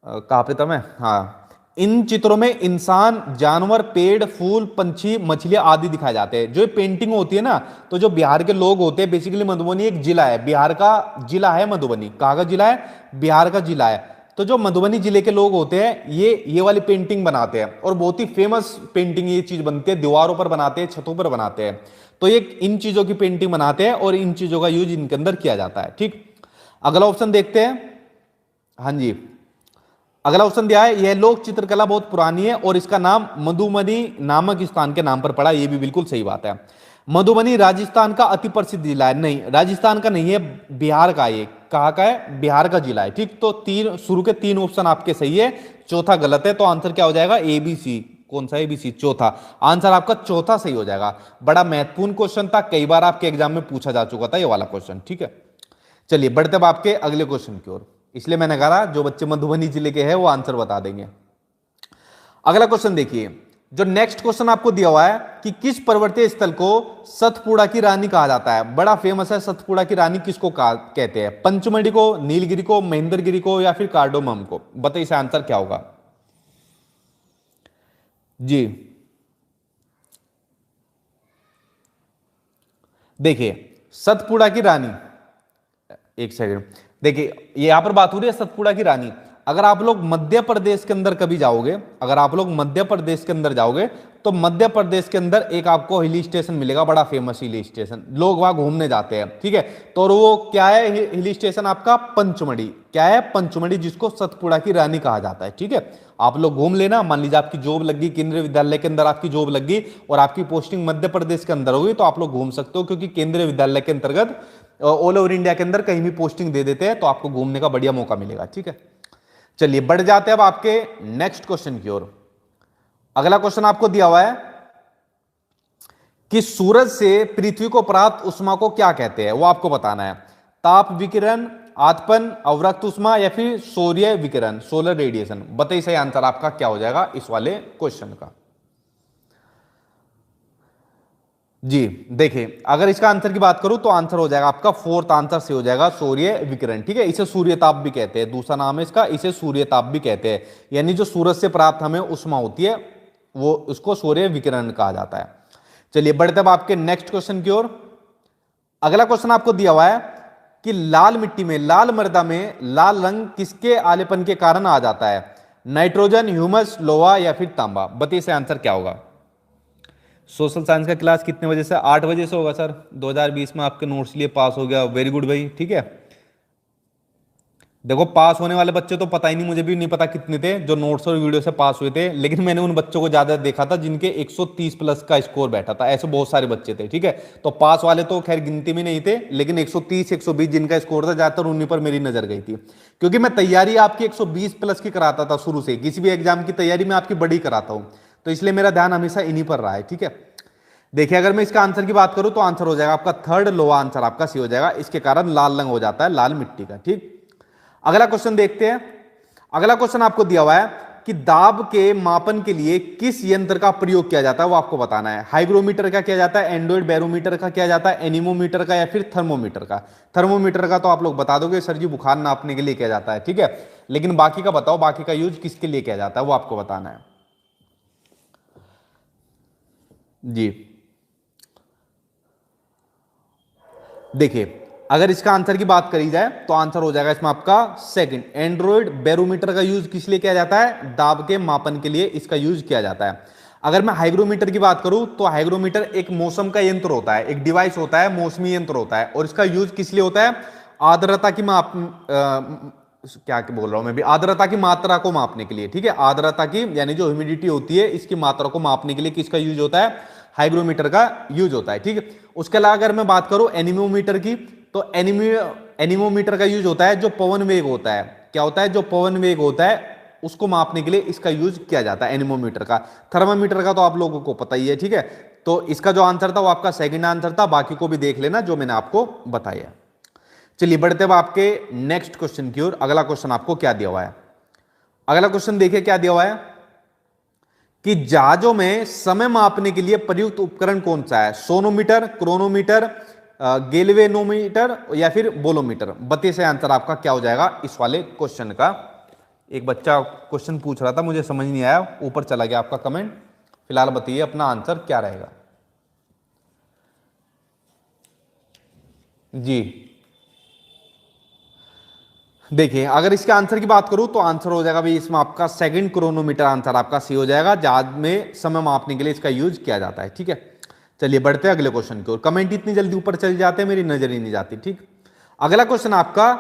कहां पे था मैं? हाँ, इन चित्रों में इंसान, जानवर, पेड़, फूल, पंछी, मछलियां आदि दिखाए जाते हैं। जो ये पेंटिंग होती है ना, तो जो बिहार के लोग होते हैं, बेसिकली मधुबनी एक जिला है, बिहार का जिला है मधुबनी। कहाँ का जिला है? बिहार का जिला है। तो जो मधुबनी जिले के लोग होते हैं ये वाली पेंटिंग बनाते हैं, और बहुत ही फेमस पेंटिंग ये चीज बनती है, दीवारों पर बनाते हैं, छतों पर बनाते हैं। तो ये इन चीजों की पेंटिंग बनाते हैं और इन चीजों का यूज इनके अंदर किया जाता है। ठीक, अगला ऑप्शन देखते हैं। हाँ जी, अगला ऑप्शन दिया है, यह लोक चित्रकला बहुत पुरानी है और इसका नाम मधुबनी नामक स्थान के नाम पर पड़ा। यह भी बिल्कुल सही बात है। मधुबनी राजस्थान का अति प्रसिद्ध जिला है। नहीं, राजस्थान का नहीं है, बिहार का। ये कहाँ का है? बिहार का जिला है। ठीक, तो तीन शुरू के तीन ऑप्शन आपके सही है, चौथा गलत है। तो आंसर क्या हो जाएगा? ABC। कौन सा ABC? चौथा। आंसर आपका चौथा सही हो जाएगा। बड़ा महत्वपूर्ण क्वेश्चन था, कई बार आपके एग्जाम में पूछा जा चुका था ये वाला क्वेश्चन। ठीक है, चलिए बढ़ते अब आपके अगले क्वेश्चन की ओर। इसलिए मैंने कहा जो बच्चे मधुबनी जिले के हैं वो आंसर बता देंगे। अगला क्वेश्चन देखिए, जो नेक्स्ट क्वेश्चन आपको दिया हुआ है कि किस पर्वतीय स्थल को सतपुड़ा की रानी कहा जाता है। बड़ा फेमस है, सतपुड़ा की रानी किसको कहते हैं? पंचमढ़ी को, नीलगिरी को, महेंद्रगिरी को, या फिर कार्डोमम को? बताइए इसका आंसर क्या होगा जी। देखिए सतपुड़ा की रानी, एक सेकंड, देखिए यहां पर बात हो रही है सतपुड़ा की रानी। अगर आप लोग मध्य प्रदेश के अंदर कभी जाओगे, अगर आप लोग मध्य प्रदेश के अंदर जाओगे तो मध्य प्रदेश के अंदर एक आपको हिल स्टेशन मिलेगा, बड़ा फेमस हिल स्टेशन, लोग वहां घूमने जाते हैं, ठीक है। तो वो क्या है हिल स्टेशन आपका? पंचमढ़ी। क्या है? पंचमढ़ी, जिसको सतपुड़ा की रानी कहा जाता है, ठीक है। आप लोग घूम लेना। मान लीजिए आपकी जॉब लगी, केंद्रीय विद्यालय के अंदर आपकी जॉब लगी और आपकी पोस्टिंग मध्य प्रदेश के अंदर होगी, तो आप लोग घूम सकते हो, क्योंकि केंद्रीय विद्यालय के अंतर्गत ऑल ओवर इंडिया के अंदर कहीं भी पोस्टिंग दे देते हैं, तो आपको घूमने का बढ़िया मौका मिलेगा, ठीक है। चलिए बढ़ जाते हैं अब आपके नेक्स्ट क्वेश्चन की ओर। अगला क्वेश्चन आपको दिया हुआ है कि सूरज से पृथ्वी को प्राप्त उष्मा को क्या कहते हैं, वो आपको बताना है। ताप विकिरण, आतपन, अवरक्त उष्मा या फिर सूर्य विकिरण, सोलर रेडिएशन। बताइए सही आंसर आपका क्या हो जाएगा इस वाले क्वेश्चन का। जी देखिए, अगर इसका आंसर की बात करूं तो आंसर हो जाएगा आपका फोर्थ आंसर से हो जाएगा सूर्य विकिरण, ठीक है। इसे सूर्य ताप भी कहते हैं, दूसरा नाम है इसका, इसे सूर्य ताप भी कहते हैं। यानी जो सूरज से प्राप्त हमें उष्मा होती है वो उसको सूर्य विकिरण कहा जाता है। चलिए बढ़ते अब आपके नेक्स्ट क्वेश्चन की ओर। अगला क्वेश्चन आपको दिया हुआ है कि लाल मिट्टी में, लाल मृदा में लाल रंग किसके आलेपन के कारण आ जाता है? नाइट्रोजन, ह्यूमस, लोहा या फिर तांबा। बताइए इसका आंसर क्या होगा। सोशल साइंस का क्लास कितने बजे से? 8 बजे से होगा सर। 2020 में आपके नोट्स लिए पास हो गया, वेरी गुड भाई, ठीक है। देखो पास होने वाले बच्चे तो पता ही नहीं, मुझे भी नहीं पता कितने थे जो नोट्स और वीडियो से पास हुए थे, लेकिन मैंने उन बच्चों को ज्यादा देखा था जिनके 130 प्लस का स्कोर बैठा था। ऐसे बहुत सारे बच्चे थे, ठीक है। तो पास वाले तो खैर गिनती में नहीं थे, लेकिन 130 120 जिनका स्कोर था ज्यादातर उन्हीं पर मेरी नजर गई थी, क्योंकि मैं तैयारी आपकी 120 प्लस की कराता था शुरू से। किसी भी एग्जाम की तैयारी में आपकी बड़ी कराता हूं, तो इसलिए मेरा ध्यान हमेशा इन्हीं पर रहा है, ठीक है। देखिए अगर मैं इसका आंसर की बात करूं तो आंसर हो जाएगा आपका थर्ड, लोहा आंसर आपका सी हो जाएगा। इसके कारण लाल रंग हो जाता है लाल मिट्टी का, ठीक। अगला क्वेश्चन देखते हैं। अगला क्वेश्चन आपको दिया हुआ है कि दाब के मापन के लिए किस यंत्र का प्रयोग किया जाता है, वो आपको बताना है। हाइग्रोमीटर का किया जाता है, एंड्रॉइड बैरोमीटर का किया जाता है, एनीमोमीटर का या फिर थर्मोमीटर का। थर्मोमीटर का तो आप लोग बता दोगे सर जी बुखार नापने के लिए किया जाता है, ठीक है। लेकिन बाकी का बताओ, बाकी का यूज किसके लिए किया जाता है, वो आपको बताना है जी। देखिए अगर इसका आंसर की बात करी जाए तो आंसर हो जाएगा इसमें आपका सेकंड, एंड्रॉइड बैरोमीटर का यूज किस लिए किया जाता है? दाब के मापन के लिए इसका यूज किया जाता है। अगर मैं हाइग्रोमीटर की बात करूं तो हाइग्रोमीटर एक मौसम का यंत्र होता है, एक डिवाइस होता है, मौसमी यंत्र होता है, और इसका यूज किस लिए होता है? आर्द्रता की माप क्या बोल रहा हूं मैं भी, आर्द्रता की मात्रा को मापने के लिए, ठीक है। आर्द्रता की यानी जो ह्यूमिडिटी होती है इसकी मात्रा को मापने के लिए किसका यूज होता है? हाइग्रोमीटर का यूज होता है, ठीक है। उसके अलावा अगर मैं बात करूं एनीमोमीटर की, तो एनीमोमीटर का यूज होता है जो पवन वेग होता है। क्या होता है? जो पवन वेग होता है उसको मापने के लिए इसका यूज किया जाता है एनीमोमीटर का। थर्मामीटर का तो आप लोगों को पता ही है, ठीक है। तो इसका जो आंसर था वो आपका सेकंड आंसर था, बाकी को भी देख लेना जो मैंने आपको बताया। चलिए बढ़ते अब आपके नेक्स्ट क्वेश्चन की ओर। अगला क्वेश्चन आपको क्या दिया हुआ है? अगला क्वेश्चन देखिए क्या दिया हुआ है कि जहाजों में समय मापने के लिए प्रयुक्त उपकरण कौन सा है? सोनोमीटर, क्रोनोमीटर, गैल्वेनोमीटर या फिर बोलोमीटर। बताइए से आंसर आपका क्या हो जाएगा इस वाले क्वेश्चन का। एक बच्चा क्वेश्चन पूछ रहा था, मुझे समझ नहीं आया, ऊपर चला गया आपका कमेंट। फिलहाल बताइए अपना आंसर क्या रहेगा जी। देखिए अगर इसके आंसर की बात करूं तो आंसर हो जाएगा भाई इसमें आपका सेकंड, क्रोनोमीटर आंसर आपका सी हो जाएगा। जहाज में समय मापने के लिए इसका यूज किया जाता है, ठीक है। चलिए बढ़ते हैं अगले क्वेश्चन की ओर। कमेंट इतनी जल्दी ऊपर चल जाते हैं मेरी नजर ही नहीं जाती, ठीक। अगला क्वेश्चन आपका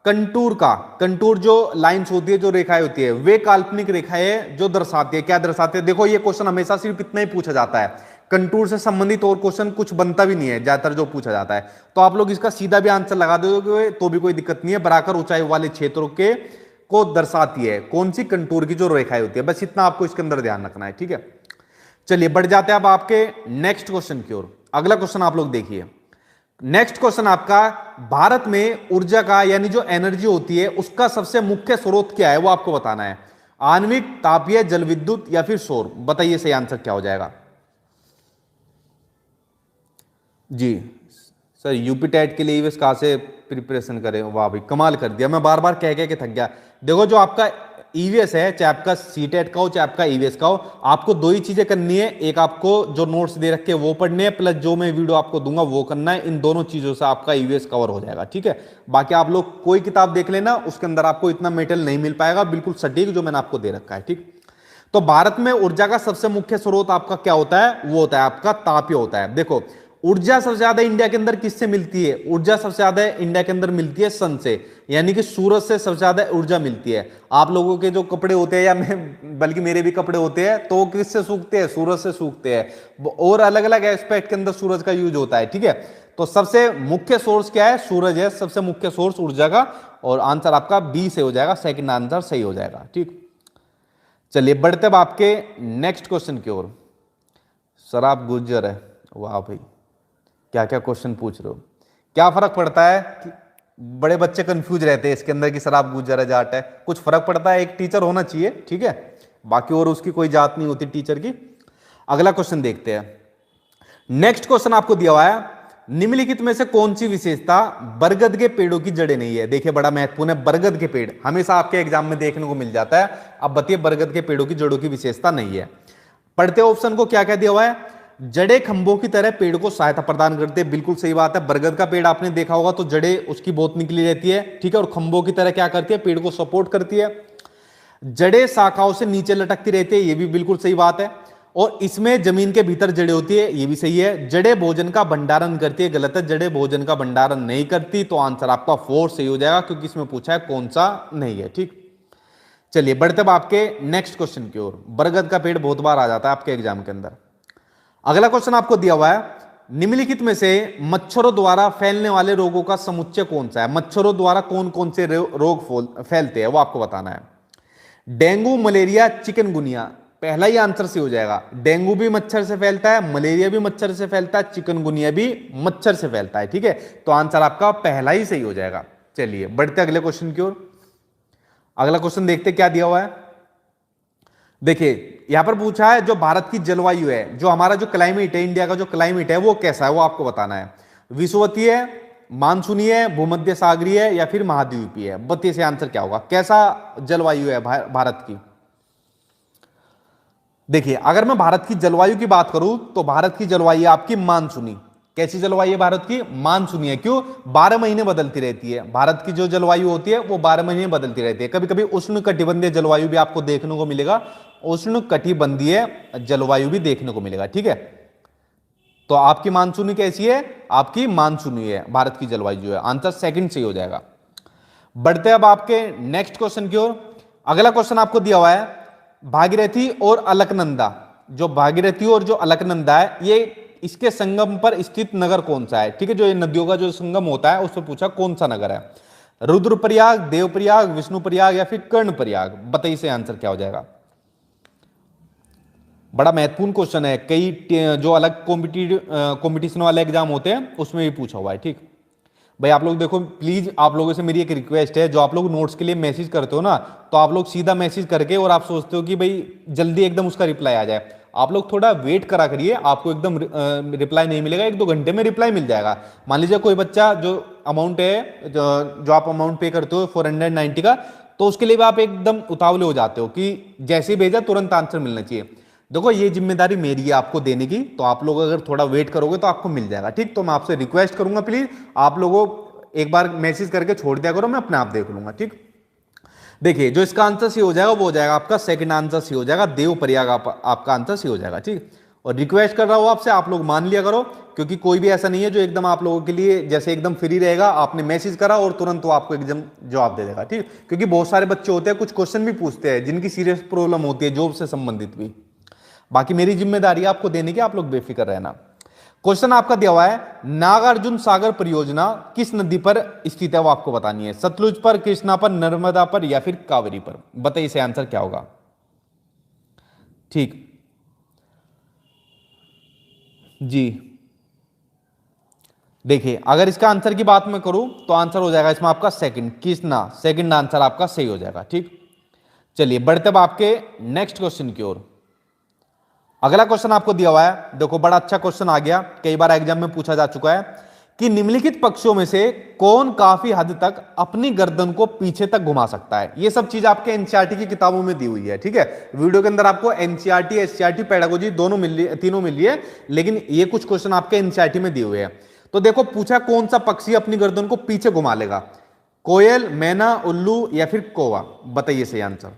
कंटूर का। कंटूर जो लाइंस होती है, जो रेखाएं होती है, वे काल्पनिक रेखाएं जो दर्शाती है, क्या दर्शाती है? देखो ये क्वेश्चन हमेशा सिर्फ इतना ही पूछा जाता है, कंटूर से संबंधित और क्वेश्चन कुछ बनता भी नहीं है ज्यादातर जो पूछा जाता है। तो आप लोग इसका सीधा भी आंसर लगा दोगे तो भी कोई दिक्कत नहीं है। बराबर ऊंचाई वाले क्षेत्रों के को दर्शाती है कौन सी? कंटूर की जो रेखाएं होती है। बस इतना आपको इसके अंदर ध्यान रखना है, ठीक है। चलिए बढ़ जाते हैं अब आपके नेक्स्ट क्वेश्चन की ओर। अगला क्वेश्चन आप लोग देखिए। नेक्स्ट क्वेश्चन आपका, भारत में ऊर्जा का यानी जो एनर्जी होती है उसका सबसे मुख्य स्रोत क्या है, वो आपको बताना है। आणविक, तापीय, जल विद्युत या फिर सौर। बताइए सही आंसर क्या हो जाएगा जी। सर यूपी टेट के लिए ईवीएस कहां से प्रिपरेशन करें? वाह भाई कमाल कर दिया, मैं बार बार कह के थक गया। देखो जो आपका ईवीएस है, चाहे आपका सीटेट का हो चाहे आपका ईवीएस का हो, आपको दो ही चीजें करनी है। एक आपको जो नोट्स दे रखे वो पढ़ने हैं, प्लस जो मैं वीडियो आपको दूंगा वो करना है। इन दोनों चीजों से आपका ईवीएस कवर हो जाएगा, ठीक है। बाकी आप लोग कोई किताब देख लेना, उसके अंदर आपको इतना मेटेरियल नहीं मिल पाएगा बिल्कुल सटीक जो मैंने आपको दे रखा है, ठीक। तो भारत में ऊर्जा का सबसे मुख्य स्रोत आपका क्या होता है? वो होता है आपका तापीय होता है। देखो, ऊर्जा सबसे ज्यादा इंडिया के अंदर किससे मिलती है? ऊर्जा सबसे ज्यादा इंडिया के अंदर मिलती है सन से, यानी कि सूरज से सबसे ज्यादा ऊर्जा मिलती है। आप लोगों के जो कपड़े होते हैं, या मैं बल्कि मेरे भी कपड़े होते हैं, तो वो किससे सूखते हैं? सूरज से सूखते हैं। और अलग अलग एस्पेक्ट के अंदर सूरज का यूज होता है, ठीक है। तो सबसे मुख्य सोर्स क्या है? सूरज है सबसे मुख्य सोर्स ऊर्जा का, और आंसर आपका बी से हो जाएगा, सेकंड आंसर सही हो जाएगा, ठीक। चलिए बढ़ते अब आपके नेक्स्ट क्वेश्चन की ओर। सर आप गुज्जर है, वाह भाई, क्या क्या क्वेश्चन पूछ रहे हो। क्या फर्क पड़ता है कि बड़े बच्चे कंफ्यूज रहते हैं इसके अंदर कि सर आप गुज्जर है, जाट है, कुछ फर्क पड़ता है? एक टीचर होना चाहिए, ठीक है, बाकी और उसकी कोई जात नहीं होती टीचर की। अगला क्वेश्चन देखते हैं। नेक्स्ट क्वेश्चन आपको दिया हुआ है, निम्नलिखित में से कौन सी विशेषता बरगद के पेड़ों की जड़ें नहीं है? देखिए बड़ा महत्वपूर्ण है, बरगद के पेड़ हमेशा आपके एग्जाम में देखने को मिल जाता है। अब बताइए बरगद के पेड़ों की जड़ों की विशेषता नहीं है। पढ़ते ऑप्शन को, क्या क्या दिया हुआ है? जड़ें खंभों की तरह पेड़ को सहायता प्रदान करते हैं, बिल्कुल सही बात है। बरगद का पेड़ आपने देखा होगा तो जड़ें उसकी बहुत निकली रहती है, ठीक है, और खंभों की तरह क्या करती है? पेड़ को सपोर्ट करती है। जड़ें शाखाओं से नीचे लटकती रहती है, ये भी बिल्कुल सही बात है। और इसमें जमीन के भीतर जड़ें होती है, ये भी सही है। जड़ें भोजन का भंडारण करती है, गलत है, जड़ें भोजन का भंडारण नहीं करती। तो आंसर आपका 4 सही हो जाएगा, क्योंकि इसमें पूछा है कौन सा नहीं है, ठीक। चलिए बढ़ते अब आपके नेक्स्ट क्वेश्चन की ओर। बरगद का पेड़ बहुत बार आ जाता है आपके एग्जाम के अंदर। अगला क्वेश्चन आपको दिया हुआ है, निम्नलिखित में से मच्छरों द्वारा फैलने वाले रोगों का समुच्चय कौन सा है? मच्छरों द्वारा कौन कौन से रोग फैलते हैं वो आपको बताना है। Dengue, malaria, chikungunya. पहला ही आंसर से हो जाएगा। डेंगू भी मच्छर से फैलता है, मलेरिया भी मच्छर से फैलता है, चिकनगुनिया भी मच्छर से फैलता है, ठीक है। तो आंसर आपका पहला ही सही हो जाएगा। चलिए बढ़ते अगले क्वेश्चन की ओर। अगला क्वेश्चन देखते क्या दिया हुआ है। देखिए यहां पर पूछा है जो भारत की जलवायु है, जो हमारा जो क्लाइमेट है, इंडिया का जो क्लाइमेट है वो कैसा है, वो आपको बताना है। विषुवतीय है, मानसूनीय, भूमध्य सागरीय या फिर महाद्वीपीय? बताइए से आंसर क्या होगा, कैसा जलवायु है भारत की। देखिए अगर मैं भारत की जलवायु की बात करूं तो भारत की जलवायु आपकी मानसूनी। कैसी जलवायु है भारत की? मानसूनी है। क्यों? 12 महीने बदलती रहती है। भारत की जो जलवायु होती है वो 12 महीने बदलती रहती है। कभी कभी उष्ण कटिबंधीय जलवायु भी आपको देखने को मिलेगा, उष्ण कटिबंधीय जलवायु भी देखने को मिलेगा, ठीक है। तो आपकी मानसूनी कैसी है? आपकी मानसूनी है भारत की जलवायु जो है। आंसर सेकंड से हो जाएगा। बढ़ते अब आपके नेक्स्ट क्वेश्चन की ओर। अगला क्वेश्चन आपको दिया हुआ है, भागीरथी और अलकनंदा। जो भागीरथी और जो अलकनंदा है, ये इसके संगम पर स्थित नगर कौन सा है? ठीक है, जो ये नदियों का जो संगम होता है उससे पूछा कौन सा नगर है। रुद्रप्रयाग, देवप्रयाग, विष्णुप्रयाग या फिर कर्णप्रयाग? बताइए से आंसर क्या हो जाएगा। बड़ा महत्वपूर्ण क्वेश्चन है, कई जो अलग कॉम्पिटिशन वाले एग्जाम होते हैं उसमें भी पूछा हुआ है, ठीक। भाई आप लोग देखो प्लीज, आप लोगों से मेरी एक रिक्वेस्ट है, जो आप लोग नोट्स के लिए मैसेज करते हो ना, तो आप लोग सीधा मैसेज करके, और आप सोचते हो कि भाई जल्दी एकदम उसका रिप्लाई आ जाए, आप लोग थोड़ा वेट करा करिए। आपको एकदम रिप्लाई नहीं मिलेगा, 1-2 घंटे में रिप्लाई मिल जाएगा। मान लीजिए कोई बच्चा जो अमाउंट है, जो आप अमाउंट पे करते हो 490 का, तो उसके लिए भी आप एकदम उतावले हो जाते हो कि जैसे ही भेजा तुरंत आंसर मिलना चाहिए। देखो ये जिम्मेदारी मेरी है आपको देने की, तो आप लोग अगर थोड़ा वेट करोगे तो आपको मिल जाएगा, ठीक। तो मैं आपसे रिक्वेस्ट करूंगा प्लीज आप लोगों एक बार मैसेज करके छोड़ दिया करो, मैं अपने आप देख लूंगा, ठीक। देखिए जो इसका आंसर सी हो जाएगा वो हो जाएगा आपका सेकंड आंसर सी हो जाएगा, देवप्रयाग आपका आंसर सी हो जाएगा, ठीक। और रिक्वेस्ट कर रहा हूं आपसे, आप लोग मान लिया करो, क्योंकि कोई भी ऐसा नहीं है जो एकदम आप लोगों के लिए जैसे एकदम फ्री रहेगा, आपने मैसेज करा और तुरंत वो आपको एकदम जवाब दे देगा, ठीक। क्योंकि बहुत सारे बच्चे होते हैं कुछ क्वेश्चन भी पूछते हैं जिनकी सीरियस प्रॉब्लम होती है जॉब से संबंधित भी। बाकी मेरी जिम्मेदारी है आपको देने की, आप लोग बेफिक्र रहना। क्वेश्चन आपका दिया हुआ है, नागार्जुन सागर परियोजना किस नदी पर स्थित है, वो आपको बतानी है। सतलुज पर, कृष्णा पर, नर्मदा पर या फिर कावेरी पर? बताइए इसे आंसर क्या होगा, ठीक जी। देखिए अगर इसका आंसर की बात मैं करूं तो आंसर हो जाएगा इसमें आपका सेकंड, कृष्णा। सेकंड आंसर आपका सही हो जाएगा, ठीक। चलिए बढ़ते अब आपके नेक्स्ट क्वेश्चन की ओर। अगला क्वेश्चन आपको दिया हुआ है, देखो बड़ा अच्छा क्वेश्चन आ गया, कई बार एग्जाम में पूछा जा चुका है कि निम्नलिखित पक्षियों में से कौन काफी हद तक अपनी गर्दन को पीछे तक घुमा सकता है। ये सब चीज आपके एनसीईआरटी की किताबों में दी हुई है, ठीक है। वीडियो के अंदर आपको एनसीईआरटी, एससीईआरटी, पेडागोजी दोनों मिल, तीनों मिल रही है, लेकिन ये कुछ क्वेश्चन आपके एनसीईआरटी में दिए हुए हैं। तो देखो पूछा कौन सा पक्षी अपनी गर्दन को पीछे घुमा लेगा, कोयल, मैना, उल्लू या फिर कौवा? बताइए सही आंसर।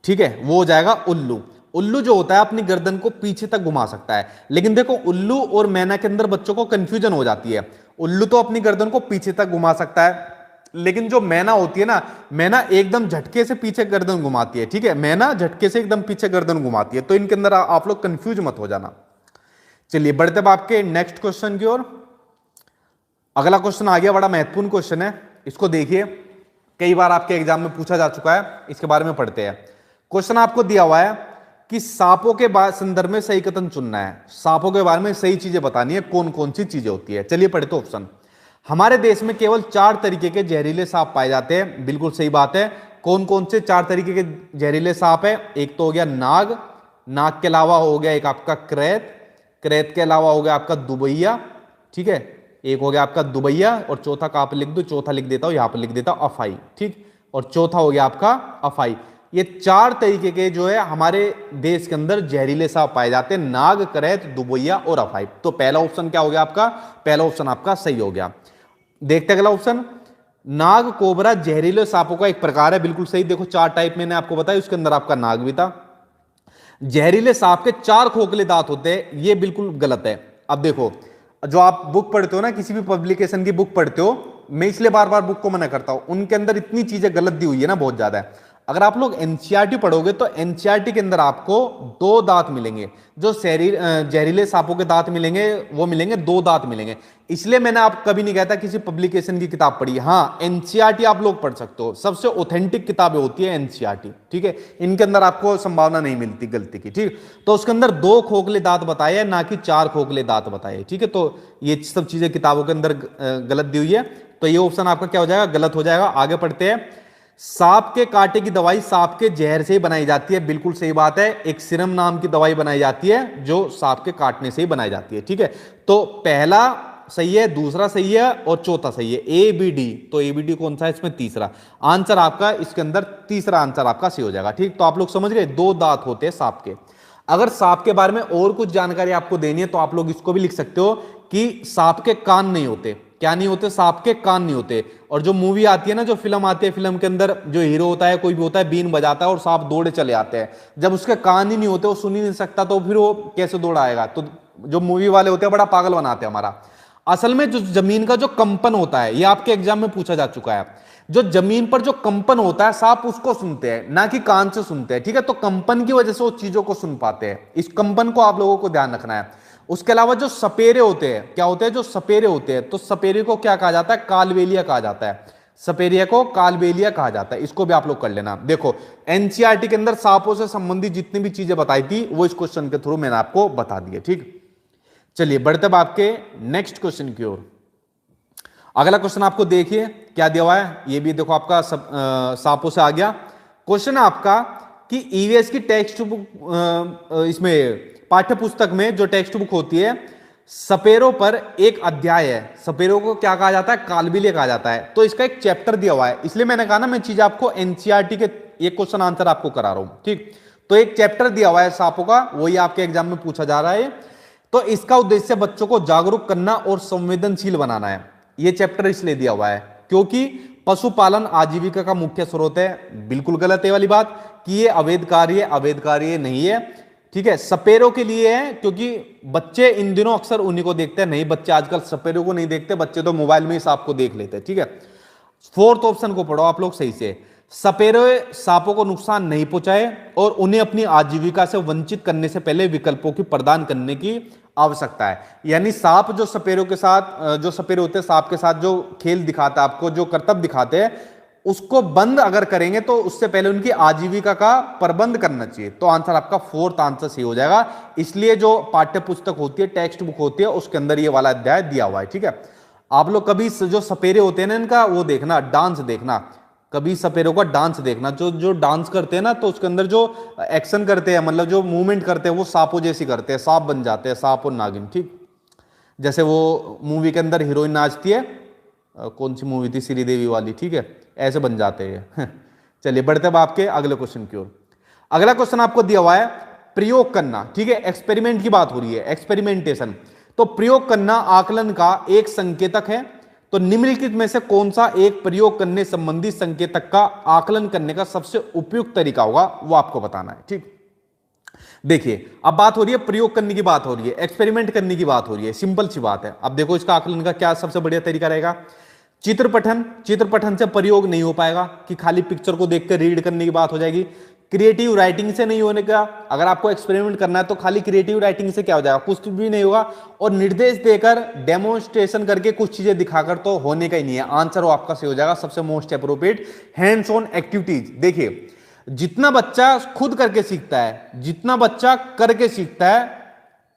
ठीक है, वो हो जाएगा उल्लू। उल्लू जो होता है अपनी गर्दन को पीछे तक घुमा सकता है, लेकिन देखो उल्लू और मैना के अंदर बच्चों को कंफ्यूजन हो जाती है। उल्लू तो अपनी गर्दन को पीछे तक घुमा सकता है, लेकिन जो मैना होती है ना, मैना एकदम झटके से पीछे गर्दन घुमाती है। ठीक है, मैना झटके से एकदम पीछे गर्दन घुमाती है, तो इनके अंदर आप लोग कंफ्यूज मत हो जाना। चलिए बढ़ते अब आपके नेक्स्ट क्वेश्चन की ओर। अगला क्वेश्चन आ गया, बड़ा महत्वपूर्ण क्वेश्चन है, इसको देखिए, कई बार आपके एग्जाम में पूछा जा चुका है, इसके बारे में पढ़ते हैं। क्वेश्चन आपको दिया हुआ है कि सांपों के संदर्भ में सही कथन चुनना है, सांपों के बारे में सही चीजें बतानी है, कौन कौन सी चीजें होती है। चलिए पढ़ते ऑप्शन। हमारे देश में केवल 4 तरीके के जहरीले सांप पाए जाते हैं, बिल्कुल सही बात है। कौन कौन से 4 तरीके के जहरीले सांप है? एक तो हो गया नाग, नाग के अलावा हो गया एक आपका क्रेत, क्रेत के अलावा हो गया आपका दुबैया, ठीक है, एक हो गया आपका दुबैया, और चौथा कहां पर लिख दो, चौथा लिख देता हूं, यहां पर लिख देता हूं अफाई, ठीक, और चौथा हो गया आपका अफाई। ये 4 तरीके के जो है हमारे देश के अंदर जहरीले सांप पाए जाते हैं, नाग, क्रेत, दुबैया और अफाई। तो पहला ऑप्शन क्या हो गया आपका? पहला ऑप्शन आपका सही हो गया। देखते अगला ऑप्शन। नाग कोबरा जहरीले सांपों का एक प्रकार है, बिल्कुल सही। देखो 4 टाइप मैंने आपको बताया, उसके अंदर आपका नाग भी था। जहरीले सांप के 4 खोखले दांत होते हैं, यह बिल्कुल गलत है। अब देखो, जो आप बुक पढ़ते हो ना, किसी भी पब्लिकेशन की बुक पढ़ते हो, मैं इसलिए बार बार बुक को मना करता हूं, उनके अंदर इतनी चीजें गलत दी हुई है ना, बहुत ज्यादा है। अगर आप लोग एनसीईआरटी पढ़ोगे तो एनसीईआरटी के अंदर आपको 2 दांत मिलेंगे, जो जहरीले सांपों के दांत मिलेंगे वो मिलेंगे 2 दांत मिलेंगे। इसलिए मैंने आप कभी नहीं कहता किसी पब्लिकेशन की किताब पढ़ी। हाँ, एनसीईआरटी आप लोग पढ़ सकते हो, सबसे ऑथेंटिक किताबें होती है एनसीईआरटी, ठीक है, इनके अंदर आपको संभावना नहीं मिलती गलती की, ठीक। तो उसके अंदर 2 खोखले दांत बताए हैं, ना कि 4 खोखले दांत बताए, ठीक है। तो ये सब चीजें किताबों के अंदर गलत दी हुई है, तो ये ऑप्शन आपका क्या हो जाएगा? गलत हो जाएगा। आगे पढ़ते हैं। सांप के कांटे की दवाई सांप के जहर से ही बनाई जाती है, बिल्कुल सही बात है। एक सीरम नाम की दवाई बनाई जाती है जो सांप के काटने से ही बनाई जाती है, ठीक है। तो पहला सही है, दूसरा सही है और चौथा सही है, ए बी डी। तो ए बी डी कौन सा है इसमें? तीसरा आंसर आपका, इसके अंदर तीसरा आंसर आपका सही हो जाएगा, ठीक। तो आप लोग समझ गए, 2 दांत होते हैं सांप के। अगर सांप के बारे में और कुछ जानकारी आपको देनी है तो आप लोग इसको भी लिख सकते हो कि सांप के कान नहीं होते। क्या नहीं होते? सांप के कान नहीं होते। और जो मूवी आती है ना, जो फिल्म आती है, फिल्म के अंदर जो हीरो होता है, कोई भी होता है, बीन बजाता है और सांप दौड़े चले आते हैं। जब उसके कान ही नहीं होते, वो सुन ही नहीं सकता, तो फिर वो कैसे दौड़ा आएगा? तो जो मूवी वाले होते हैं बड़ा पागल बनाते हैं हमारा। असल में जो जमीन का जो कंपन होता है, ये आपके एग्जाम में पूछा जा चुका है, जो जमीन पर जो कंपन होता है सांप उसको सुनते हैं, ना कि कान से सुनते हैं, ठीक है। तो कंपन की वजह से वो चीजों को सुन पाते हैं, इस कंपन को आप लोगों को ध्यान रखना है। उसके अलावा जो सपेरे होते हैं, क्या होते हैं? जो सपेरे होते हैं, तो सपेरे को क्या कहा जाता है? कालबेलिया कहा जाता है। सपेरिया को कालबेलिया कहा जाता है, इसको भी आप लोग कर लेना। देखो एनसीईआरटी के अंदर सांपों से संबंधित जितनी भी चीजें बताई थी वो इस क्वेश्चन के थ्रू मैंने आपको बता दी है, ठीक। चलिए बढ़ते अब आपके नेक्स्ट क्वेश्चन की ओर। अगला क्वेश्चन आपको देखिए क्या दिया हुआ है, ये भी देखो आपका सांपों से आ गया। क्वेश्चन है आपका कि ईवीएस की टेक्स्ट बुक, इसमें पाठ्य पुस्तक में जो टेक्स्ट बुक होती है, सपेरों पर एक अध्याय है। सपेरों को क्या कहा जाता है? कालबेलिया कहा जाता है। तो इसका एक चैप्टर दिया हुआ है, इसलिए मैंने कहा ना, मैं चीज आपको एनसीईआरटी के एक क्वेश्चन आंसर आपको करा रहा हूं, ठीक। तो एक चैप्टर दिया हुआ है सांपों का, वही आपके एग्जाम में पूछा जा रहा है। तो इसका उद्देश्य बच्चों को जागरूक करना और संवेदनशील बनाना है। यह चैप्टर इसलिए दिया हुआ है क्योंकि पशुपालन आजीविका का मुख्य स्रोत है। बिल्कुल गलत है वाली बात कि ये अवैध कार्य, अवैध कार्य नहीं है, ठीक है। सपेरों के लिए है क्योंकि बच्चे इन दिनों अक्सर उन्हीं को देखते हैं। नहीं, बच्चे आजकल सपेरों को नहीं देखते, बच्चे तो मोबाइल में ही सांप को देख लेते हैं, ठीक है। 4th ऑप्शन को पढ़ो आप लोग सही से। सपेरे सांपों को नुकसान नहीं पहुंचाए और उन्हें अपनी आजीविका से वंचित करने से पहले विकल्पों की प्रदान करने की आवश्यकता है। यानी सांप जो सपेरों के साथ, जो सपेरे होते हैं सांप के साथ जो खेल दिखाता है आपको, जो कर्तव्य दिखाते हैं, उसको बंद अगर करेंगे तो उससे पहले उनकी आजीविका का प्रबंध करना चाहिए। तो आंसर आपका 4th आंसर सही हो जाएगा। इसलिए जो पाठ्य पुस्तक होती है, टेक्स्ट बुक होती है, उसके अंदर ये वाला अध्याय दिया हुआ है, ठीक है। आप लोग कभी जो सपेरे होते हैं ना, इनका वो देखना, डांस देखना, कभी सपेरों का डांस देखना। जो डांस करते हैं ना, तो उसके अंदर जो एक्शन करते हैं, मतलब जो मूवमेंट करते हैं, वो सांपों जैसी करते हैं, सांप बन जाते हैं, सांप और नागिन, ठीक। जैसे वो मूवी के अंदर हीरोइन नाचती है, कौन सी मूवी थी, श्रीदेवी वाली, ठीक है, ऐसे बन जाते हैं। चलिए बढ़ते अब आपके अगले क्वेश्चन की ओर। अगला क्वेश्चन आपको दिया हुआ है प्रयोग करना, ठीक है। एक्सपेरिमेंट की बात हो रही है, एक्सपेरिमेंटेशन। तो प्रयोग करना आकलन का एक संकेतक है। तो निम्नलिखित में से कौन सा एक प्रयोग करने संबंधी संकेतक का आकलन करने का सबसे उपयुक्त तरीका होगा, वो आपको बताना है। ठीक, देखिए अब बात हो रही है प्रयोग करने की, बात हो रही है एक्सपेरिमेंट करने की, बात हो रही है, सिंपल सी बात है। अब देखो इसका आकलन का क्या सबसे बढ़िया तरीका रहेगा। चित्र पठन, चित्र पठन से प्रयोग नहीं हो पाएगा कि खाली पिक्चर को देखकर रीड करने की बात हो जाएगी। क्रिएटिव राइटिंग से नहीं होने का, अगर आपको एक्सपेरिमेंट करना है तो खाली क्रिएटिव राइटिंग से क्या हो जाएगा, कुछ भी नहीं होगा। और निर्देश देकर डेमोन्स्ट्रेशन करके कुछ चीजें दिखाकर तो होने का ही नहीं है। आंसर वो आपका सही हो जाएगा सबसे most appropriate, hands on activities. देखिए जितना बच्चा खुद करके सीखता है, जितना बच्चा करके सीखता है,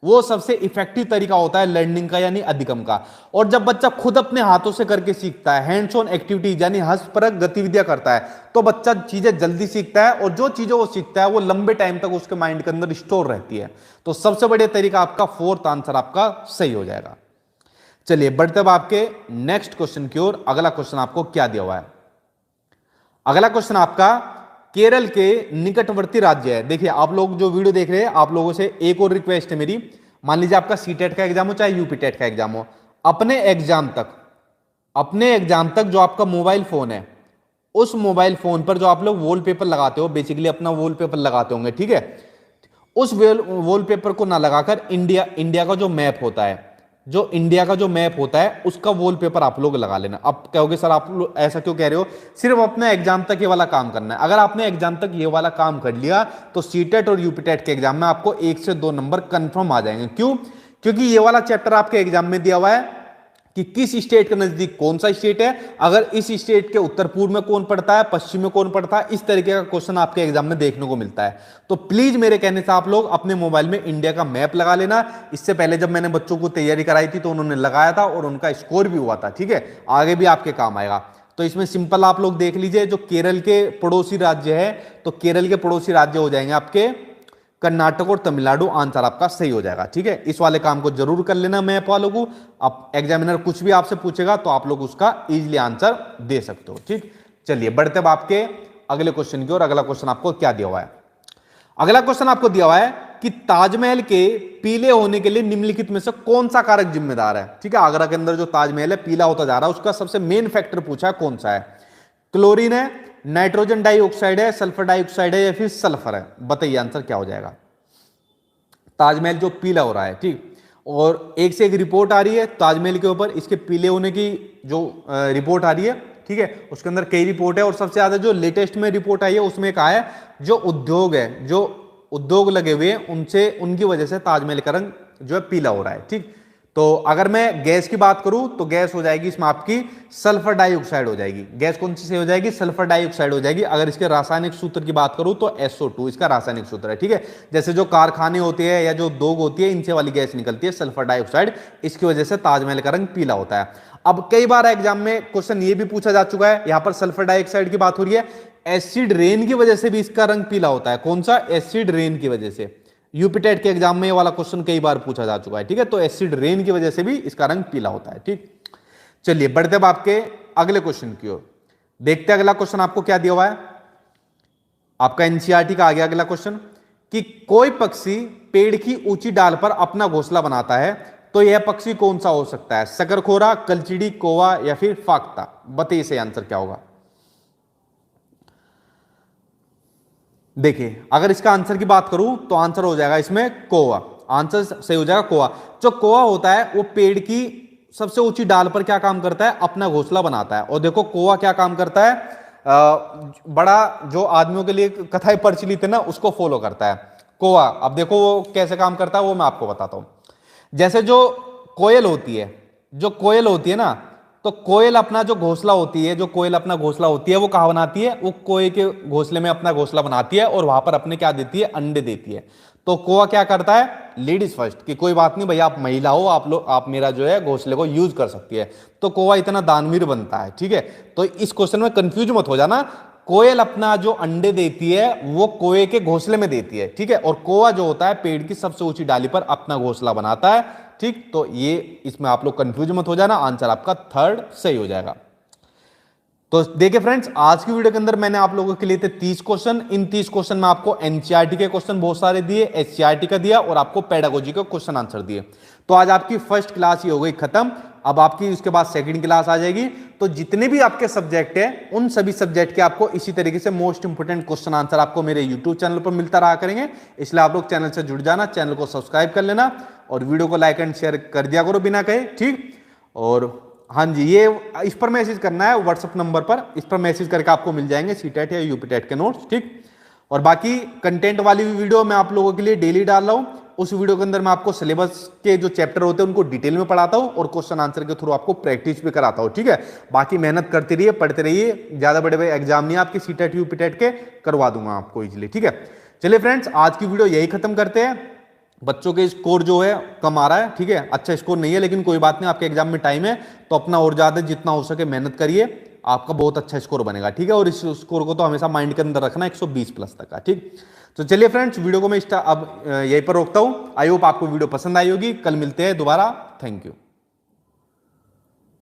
वो सबसे इफेक्टिव तरीका होता है लर्निंग का यानी अधिगम का। और जब बच्चा खुद अपने हाथों से करके सीखता है, हैंड्स ऑन एक्टिविटीज यानी हस्तपरक गतिविधियां करता है, तो बच्चा चीजें जल्दी सीखता है और जो चीजें वो सीखता है वो लंबे टाइम तक उसके माइंड के अंदर स्टोर रहती है। तो सबसे बढ़िया तरीका आपका फोर्थ आंसर आपका सही हो जाएगा। चलिए बढ़ते अब आपके नेक्स्ट क्वेश्चन की ओर। अगला क्वेश्चन आपको क्या दिया हुआ है? अगला क्वेश्चन आपका केरल के निकटवर्ती राज्य है। देखिए आप लोग जो वीडियो देख रहे हैं, आप लोगों से एक और रिक्वेस्ट है मेरी। मान लीजिए आपका सीटेट का एग्जाम हो चाहे यूपीटेट का एग्जाम हो, अपने एग्जाम तक जो आपका मोबाइल फोन है, उस मोबाइल फोन पर जो आप लोग वॉलपेपर लगाते हो, बेसिकली अपना वॉलपेपर लगाते होंगे, ठीक है, उस वॉलपेपर को ना लगाकर इंडिया का जो मैप होता है, जो इंडिया का जो मैप होता है उसका वॉलपेपर आप लोग लगा लेना। अब कहोगे सर आप लोग ऐसा क्यों कह रहे हो, सिर्फ अपने एग्जाम तक ये वाला काम करना है। अगर आपने एग्जाम तक ये वाला काम कर लिया तो सीटेट और यूपीटेट के एग्जाम में आपको 1 से 2 नंबर कंफर्म आ जाएंगे। क्यों? क्योंकि ये वाला चैप्टर आपके एग्जाम में दिया हुआ है कि किस स्टेट के नजदीक कौन सा स्टेट है, अगर इस स्टेट के उत्तर पूर्व में कौन पड़ता है, पश्चिम में कौन पड़ता है, इस तरीके का क्वेश्चन आपके एग्जाम में देखने को मिलता है। तो प्लीज मेरे कहने से आप लोग अपने मोबाइल में इंडिया का मैप लगा लेना। इससे पहले जब मैंने बच्चों को तैयारी कराई थी तो उन्होंने लगाया था और उनका स्कोर भी हुआ था। ठीक है, आगे भी आपके काम आएगा। तो इसमें सिंपल आप लोग देख लीजिए, जो केरल के पड़ोसी राज्य है, तो केरल के पड़ोसी राज्य हो जाएंगे आपके कर्नाटक और तमिलनाडु। आंसर आपका सही हो जाएगा। ठीक है, इस वाले काम को जरूर कर लेना मैप वालों को। अब एग्जामिनर कुछ भी आपसे पूछेगा तो आप लोग उसका इजीली आंसर दे सकते हो। ठीक, चलिए बढ़ते अब आपके अगले क्वेश्चन की ओर। अगला क्वेश्चन आपको क्या दिया हुआ है? अगला क्वेश्चन आपको दिया हुआ है कि ताजमहल के पीले होने के लिए निम्नलिखित में से कौन सा कारक जिम्मेदार है। ठीक है, आगरा के अंदर जो ताजमहल है पीला होता जा रहा है, उसका सबसे मेन फैक्टर पूछा है कौन सा है? क्लोरीन है, नाइट्रोजन डाइऑक्साइड है, सल्फर डाइऑक्साइड है या फिर सल्फर है? बताइए आंसर क्या हो जाएगा। ताजमहल जो पीला हो रहा है, ठीक, और एक से एक रिपोर्ट आ रही है ताजमहल के ऊपर, इसके पीले होने की जो रिपोर्ट आ रही है, ठीक है, उसके अंदर कई रिपोर्ट है और सबसे ज्यादा जो लेटेस्ट में रिपोर्ट आई है उसमें कहा है जो उद्योग है, जो उद्योग लगे हुए हैं उनसे, उनकी वजह से ताजमहल का रंग जो है पीला हो रहा है। ठीक, तो अगर मैं गैस की बात करूं तो गैस हो जाएगी इसमें आपकी सल्फर डाइऑक्साइड हो जाएगी। गैस कौन सी हो जाएगी? सल्फर डाइऑक्साइड हो जाएगी। अगर इसके रासायनिक सूत्र की बात करूं तो SO2 इसका रासायनिक सूत्र है। ठीक है, जैसे जो कारखाने होते हैं या जो उद्योग होती है इनसे वाली गैस निकलती है सल्फर डाइऑक्साइड, इसकी वजह से ताजमहल का रंग पीला होता है। अब कई बार एग्जाम में क्वेश्चन ये भी पूछा जा चुका है, यहां पर सल्फर डाइऑक्साइड की बात हो रही है, एसिड रेन की वजह से भी इसका रंग पीला होता है। कौन सा? एसिड रेन की वजह से। यूपीटेट के एग्जाम में ये वाला क्वेश्चन कई बार पूछा जा चुका है। ठीक है, तो एसिड रेन की वजह से भी इसका रंग पीला होता है। ठीक, चलिए बढ़ते अब आपके अगले क्वेश्चन की ओर। देखते हैं अगला क्वेश्चन आपको क्या दिया हुआ है। आपका एनसीईआरटी का आ गया अगला क्वेश्चन कि कोई पक्षी पेड़ की ऊंची डाल पर अपना घोंसला बनाता है, तो यह पक्षी कौन सा हो सकता है? शकरखोरा, कलचिड़ी, कौवा या फिर फाख्ता? बताइए सही आंसर क्या होगा। देखिए अगर इसका आंसर की बात करूं तो आंसर हो जाएगा इसमें कौवा। आंसर सही हो जाएगा कौवा। जो कौवा होता है वो पेड़ की सबसे ऊंची डाल पर क्या काम करता है? अपना घोंसला बनाता है। और देखो कौवा क्या काम करता है, बड़ा जो आदमियों के लिए कथाएं प्रचलित है ना उसको फॉलो करता है कौवा। अब देखो वो कैसे काम करता है वो मैं आपको बताता हूं। जैसे जो कोयल होती है, जो कोयल होती है ना, तो कोयल अपना जो घोंसला होती है, जो कोयल अपना घोंसला होती है वो कहां बनाती है? वो कोए के घोंसले में अपना घोंसला बनाती है और वहां पर अपने क्या देती है? अंडे देती है। तो कौवा क्या करता है? लेडीज फर्स्ट, कि कोई बात नहीं भैया आप महिला हो, आप लोग आप मेरा जो है घोंसले को यूज कर सकती है। तो कौवा इतना दानवीर बनता है। ठीक है, तो इस क्वेश्चन में कंफ्यूज मत हो जाना। कोयल अपना जो अंडे देती है वो कोए के घोंसले में देती है। ठीक है, और कौवा जो होता है पेड़ की सबसे ऊंची डाली पर अपना घोंसला बनाता है। ठीक, तो ये इसमें आप लोग कंफ्यूज मत हो जाना। आंसर आपका थर्ड सही हो जाएगा। तो देखिए फ्रेंड्स, आज की वीडियो के अंदर मैंने आप लोगों के लिए थे 30 क्वेश्चन। इन 30 क्वेश्चन में आपको एनसीईआरटी के क्वेश्चन बहुत सारे दिए, एससीईआरटी का दिया और आपको पेडागोजी का क्वेश्चन आंसर दिए। तो आज आपकी फर्स्ट क्लास ही हो गई खत्म। अब आपकी उसके बाद सेकंड क्लास आ जाएगी। तो जितने भी आपके सब्जेक्ट है उन सभी सब्जेक्ट के आपको इसी तरीके से मोस्ट इंपोर्टेंट क्वेश्चन आंसर आपको मेरे यूट्यूब चैनल पर मिलता रहा करेंगे। इसलिए आप लोग चैनल से जुड़ जाना, चैनल को सब्सक्राइब कर लेना और वीडियो को लाइक एंड शेयर कर दिया करो बिना कहे, ठीक। और हाँ जी, ये इस पर मैसेज करना है व्हाट्सएप नंबर पर, इस पर मैसेज करके आपको मिल जाएंगे सीटेट या यूपीटेट के नोट्स, ठीक। और बाकी कंटेंट वाली वीडियो मैं आप लोगों के लिए डेली डाल रहा हूं। उस वीडियो के अंदर मैं आपको सिलेबस के जो चैप्टर होते हैं उनको डिटेल में पढ़ाता हूं और क्वेश्चन आंसर के थ्रू आपको प्रैक्टिस भी कराता हूं, ठीक है। बाकी मेहनत करते रहिए, पढ़ते रहिए, ज्यादा बड़े बड़े एग्जाम नहीं आपके सीटेट यूपीटेट के, करवा दूंगा आपको इजीली, ठीक है। चलिए फ्रेंड्स, आज की वीडियो यही खत्म करते हैं। बच्चों के स्कोर जो है कम आ रहा है, ठीक है, अच्छा स्कोर नहीं है, लेकिन कोई बात नहीं, आपके एग्जाम में टाइम है तो अपना और ज्यादा जितना हो सके मेहनत करिए, आपका बहुत अच्छा स्कोर बनेगा, ठीक है। और इस स्कोर को तो हमेशा माइंड के अंदर रखना 120 प्लस तक का, ठीक। तो चलिए फ्रेंड्स, वीडियो को मैं अब यहीं पर रोकता हूं। आई होप आपको वीडियो पसंद आई होगी। कल मिलते हैं दोबारा। Thank you.